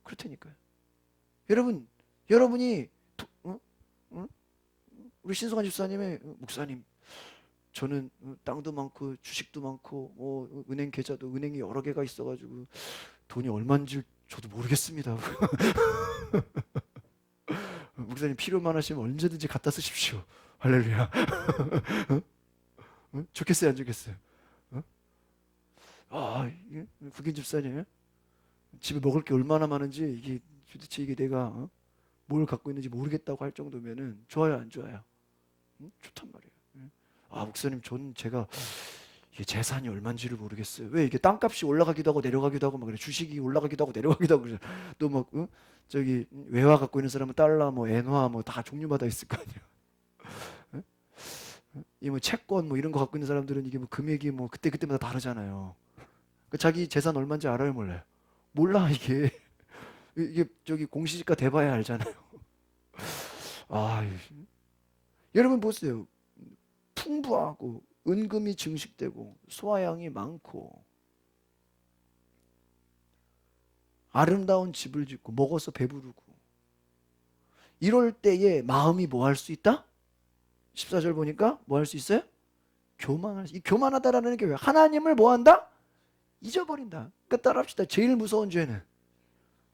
그렇다니까요. 여러분이 어? 어? 우리 신성한 집사님의 목사님 저는 땅도 많고 주식도 많고 은행 계좌도 은행이 여러 개가 있어가지고 돈이 얼마인지 저도 모르겠습니다. 목사님 필요만 하시면 언제든지 갖다 쓰십시오. 할렐루야. 좋겠어요, 안 좋겠어요? 국인 집사님 집에 먹을 게 얼마나 많은지 이게 도대체 이게 내가 뭘 갖고 있는지 모르겠다고 할 정도면은 좋아요, 안 좋아요? 좋단 말이에요. 목사님 저는 제가 이게 재산이 얼마인지를 모르겠어요. 왜 이게 땅값이 올라가기도 하고 내려가기도 하고 막 그래. 주식이 올라가기도 하고 내려가기도 하고 그래. 또막 저기 외화 갖고 있는 사람은 달러 뭐 엔화 뭐 다 종류마다 있을 거 아니에요. 이 뭐 채권 뭐 이런 거 갖고 있는 사람들은 이게 뭐 금액이 뭐 그때마다 다르잖아요. 그 자기 재산 얼마인지 알아요, 몰라요? 몰라 이게. 이게 저기 공시지가 돼봐야 알잖아요. 아, 여러분 보세요. 풍부하고 은금이 증식되고 소화양이 많고 아름다운 집을 짓고 먹어서 배부르고 이럴 때에 마음이 뭐 할 수 있다? 14절 보니까 뭐 할 수 있어요? 이 교만하다라는 게 왜? 하나님을 뭐 한다? 잊어버린다. 그러니까 따라합시다. 제일 무서운 죄는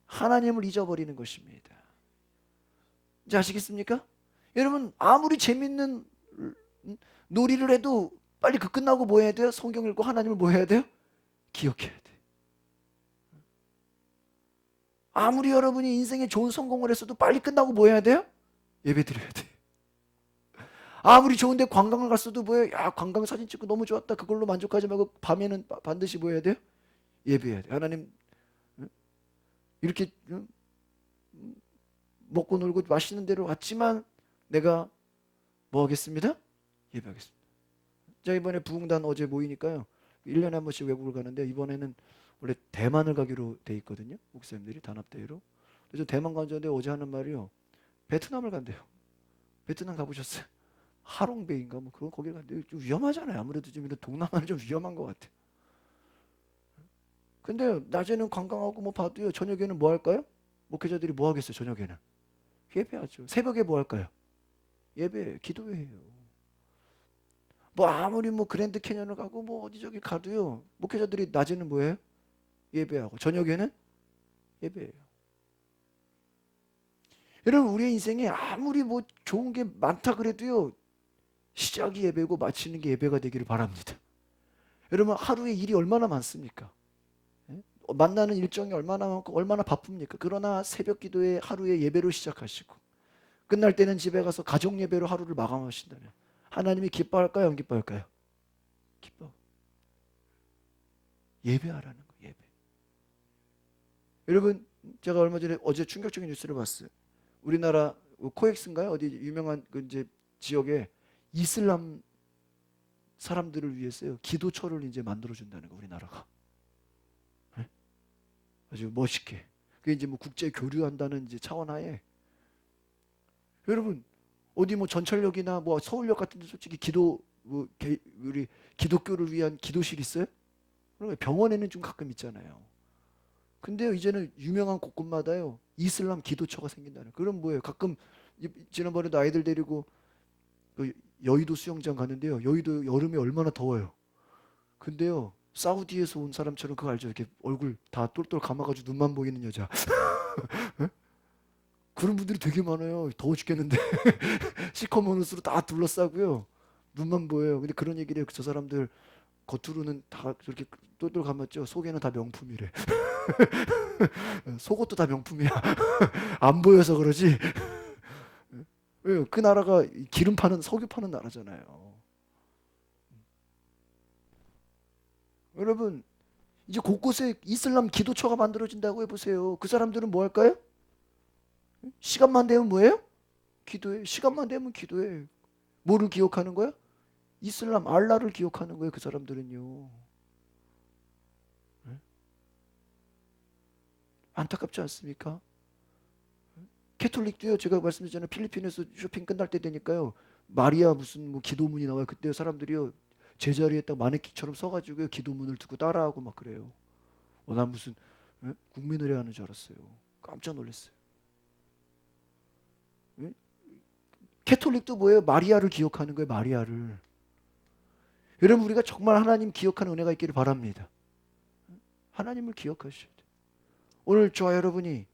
하나님을 잊어버리는 것입니다. 이제 아시겠습니까? 여러분 아무리 재밌는 놀이를 해도 빨리 그 끝나고 뭐 해야 돼요? 성경 읽고 하나님을 뭐 해야 돼요? 기억해야 돼. 아무리 여러분이 인생에 좋은 성공을 했어도 빨리 끝나고 뭐 해야 돼요? 예배 드려야 돼. 아무리 좋은데 관광을 갔어도 뭐예요? 야, 관광 사진 찍고 너무 좋았다. 그걸로 만족하지 말고 밤에는 반드시 뭐 해야 돼요? 예배해야 돼. 하나님 이렇게 먹고 놀고 맛있는 데로 왔지만 내가 뭐 하겠습니다? 예배하겠습니다. 자, 이번에 부흥단 어제 모이니까요. 1년에 한 번씩 외국을 가는데 이번에는 원래 대만을 가기로 돼 있거든요. 목사님들이 단합대회로. 그래서 대만 간다는데 어제 하는 말이요. 베트남을 간대요. 베트남 가보셨어요? 하롱베이인가 뭐 그런 거기 갔는데 좀 위험하잖아요. 아무래도 좀 이런 동남아는 좀 위험한 것 같아요. 근데 낮에는 관광하고 뭐 봐도요. 저녁에는 뭐 할까요? 목회자들이 뭐 하겠어요? 저녁에는 예배하죠. 새벽에 뭐 할까요? 예배, 기도회예요. 뭐 아무리 뭐 그랜드 캐년을 가고 뭐 어디 저기 가도요. 목회자들이 낮에는 뭐예요? 예배하고 저녁에는 예배해요. 여러분 우리의 인생에 아무리 뭐 좋은 게 많다 그래도요 시작이 예배고 마치는 게 예배가 되기를 바랍니다. 여러분 하루에 일이 얼마나 많습니까? 예? 만나는 일정이 얼마나 많고 얼마나 바쁩니까? 그러나 새벽 기도에 하루에 예배로 시작하시고 끝날 때는 집에 가서 가족 예배로 하루를 마감하신다면 하나님이 기뻐할까요? 안 기뻐할까요? 기뻐. 예배하라는 거예요. 예배. 여러분 제가 얼마 전에 어제 충격적인 뉴스를 봤어요. 우리나라 코엑스인가요? 어디 유명한 그 이제 지역에 이슬람 사람들을 위해서요 기도처를 이제 만들어 준다는 거 우리나라가. 네? 아주 멋있게. 그게 이제 뭐 국제 교류한다는 이제 차원하에 여러분 어디 뭐 전철역이나 뭐 서울역 같은 데 솔직히 기도 뭐 우리 기독교를 위한 기도실 있어요? 그러면 병원에는 좀 가끔 있잖아요. 근데요 이제는 유명한 곳곳마다요 이슬람 기도처가 생긴다는. 그럼 뭐예요? 가끔 지난번에도 아이들 데리고 그 여의도 수영장 가는데요. 여의도 여름에 얼마나 더워요. 근데요 사우디에서 온 사람처럼 그거 알죠? 이렇게 얼굴 다 똘똘 감아가지고 눈만 보이는 여자. 그런 분들이 되게 많아요. 더워 죽겠는데 시커먼 옷으로 다 둘러싸고요. 눈만 보여요. 근데 그런 얘기를 해요. 저 사람들 겉으로는 다 저렇게 똘똘 감았죠. 속에는 다 명품이래. 속옷도 다 명품이야. 안 보여서 그러지. 왜요? 그 나라가 기름 파는 석유 파는 나라잖아요. 여러분 이제 곳곳에 이슬람 기도처가 만들어진다고 해보세요. 그 사람들은 뭐 할까요? 시간만 되면 뭐예요? 기도해. 시간만 되면 기도해. 뭐를 기억하는 거야? 이슬람 알라를 기억하는 거예요. 그 사람들은요. 안타깝지 않습니까? 캐톨릭도요. 제가 말씀드렸잖아요. 필리핀에서 쇼핑 끝날 때 되니까요. 마리아 무슨 뭐 기도문이 나와요. 그때 사람들이요. 제자리에 딱 마네킹처럼 서가지고 기도문을 듣고 따라하고 막 그래요. 난 무슨 국민의례 하는 줄 알았어요. 깜짝 놀랐어요. 캐톨릭도 뭐예요? 마리아를 기억하는 거예요. 마리아를. 여러분 우리가 정말 하나님 기억하는 은혜가 있기를 바랍니다. 하나님을 기억하셔야 돼요. 오늘 저와 여러분이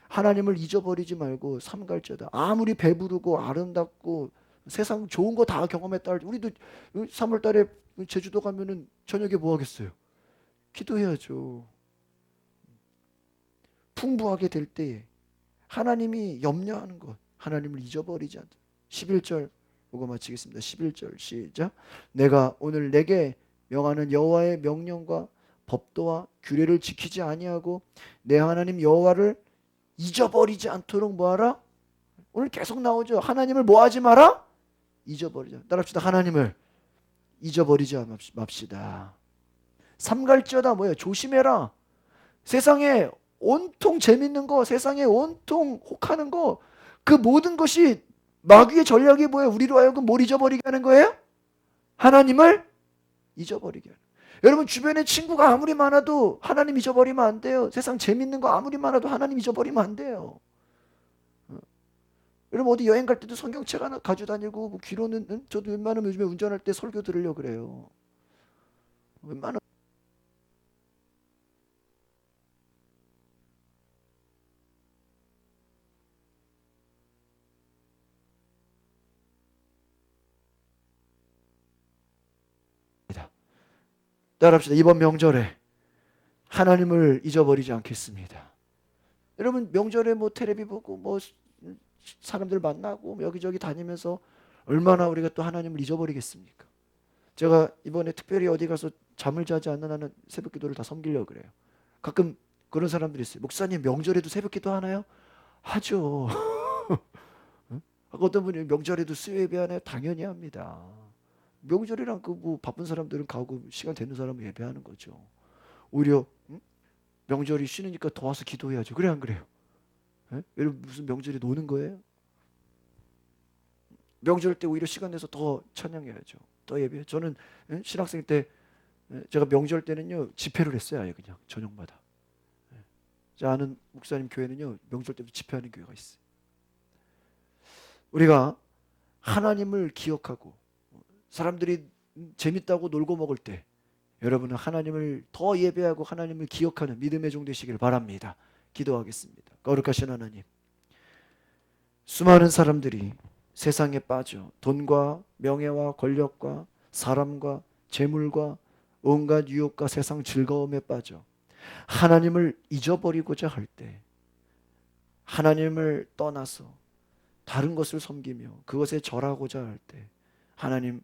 하나님을 잊어버리지 말고 삼갈자다. 아무리 배부르고 아름답고 세상 좋은 거 다 경험했다 할지 우리도 3월 달에 제주도 가면은 저녁에 뭐 하겠어요? 기도해야죠. 풍부하게 될 때에 하나님이 염려하는 것, 하나님을 잊어버리지 않다. 11절 보고 마치겠습니다. 11절 시작. 내가 오늘 내게 명하는 여호와의 명령과 법도와 규례를 지키지 아니하고 내 하나님 여호와를 잊어버리지 않도록 뭐하라? 오늘 계속 나오죠. 하나님을 뭐하지 마라? 잊어버리자. 따라합시다. 하나님을 잊어버리지 맙시다. 삼갈지어다 뭐예요? 조심해라. 세상에 온통 재밌는 거, 세상에 온통 혹하는 거, 그 모든 것이 마귀의 전략이 뭐예요? 우리로 하여금 뭘 잊어버리게 하는 거예요? 하나님을 잊어버리게 하는. 여러분 주변에 친구가 아무리 많아도 하나님 잊어버리면 안 돼요. 세상 재밌는 거 아무리 많아도 하나님 잊어버리면 안 돼요. 여러분 어디 여행 갈 때도 성경책 하나 가지고 다니고 뭐 귀로는 저도 웬만하면 요즘에 운전할 때 설교 들으려고 그래요. 웬만하면 따라합시다. 이번 명절에 하나님을 잊어버리지 않겠습니다. 여러분 명절에 뭐 텔레비 보고 뭐 사람들 만나고 뭐 여기저기 다니면서 얼마나 우리가 또 하나님을 잊어버리겠습니까? 제가 이번에 특별히 어디 가서 잠을 자지 않는 한은 새벽 기도를 다 섬기려고 그래요. 가끔 그런 사람들이 있어요. 목사님 명절에도 새벽 기도 하나요? 하죠. 어떤 분이 명절에도 수요 예배 하나요? 당연히 합니다. 명절이랑 그 뭐 바쁜 사람들은 가고 시간 되는 사람은 예배하는 거죠. 오히려 명절이 쉬니까 더 와서 기도해야죠. 그래 안 그래요? 여러분 무슨 명절이 노는 거예요? 명절 때 오히려 시간 내서 더 찬양해야죠. 더 예배. 저는 신학생 때 제가 명절 때는요 집회를 했어요. 아예 그냥 저녁마다. 제 아는 목사님 교회는요 명절 때도 집회하는 교회가 있어요. 우리가 하나님을 기억하고 사람들이 재밌다고 놀고 먹을 때 여러분은 하나님을 더 예배하고 하나님을 기억하는 믿음의 종 되시길 바랍니다. 기도하겠습니다. 거룩하신 하나님, 수많은 사람들이 세상에 빠져 돈과 명예와 권력과 사람과 재물과 온갖 유혹과 세상 즐거움에 빠져 하나님을 잊어버리고자 할 때, 하나님을 떠나서 다른 것을 섬기며 그것에 절하고자 할 때, 하나님,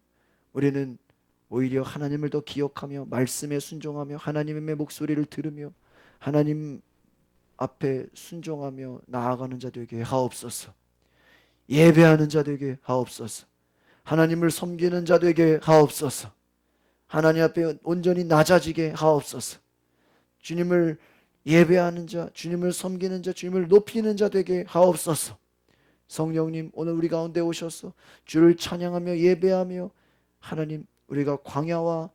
우리는 오히려 하나님을 더 기억하며 말씀에 순종하며 하나님의 목소리를 들으며 하나님 앞에 순종하며 나아가는 자 되게 하옵소서. 예배하는 자 되게 하옵소서. 하나님을 섬기는 자 되게 하옵소서. 하나님 앞에 온전히 낮아지게 하옵소서. 주님을 예배하는 자, 주님을 섬기는 자, 주님을 높이는 자 되게 하옵소서. 성령님, 오늘 우리 가운데 오셔서 주를 찬양하며 예배하며 하나님, 우리가 광야와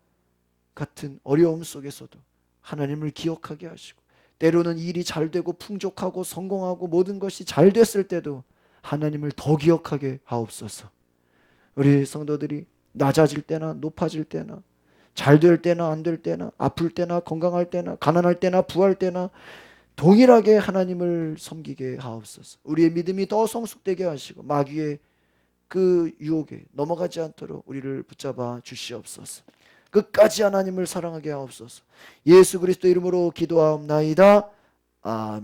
같은 어려움 속에서도 하나님을 기억하게 하시고, 때로는 일이 잘 되고 풍족하고 성공하고 모든 것이 잘 됐을 때도 하나님을 더 기억하게 하옵소서. 우리 성도들이 낮아질 때나 높아질 때나 잘 될 때나 안 될 때나 아플 때나 건강할 때나 가난할 때나 부할 때나 동일하게 하나님을 섬기게 하옵소서. 우리의 믿음이 더 성숙되게 하시고 마귀의 그 유혹에 넘어가지 않도록 우리를 붙잡아 주시옵소서. 끝까지 하나님을 사랑하게 하옵소서. 예수 그리스도 이름으로 기도하옵나이다. 아멘.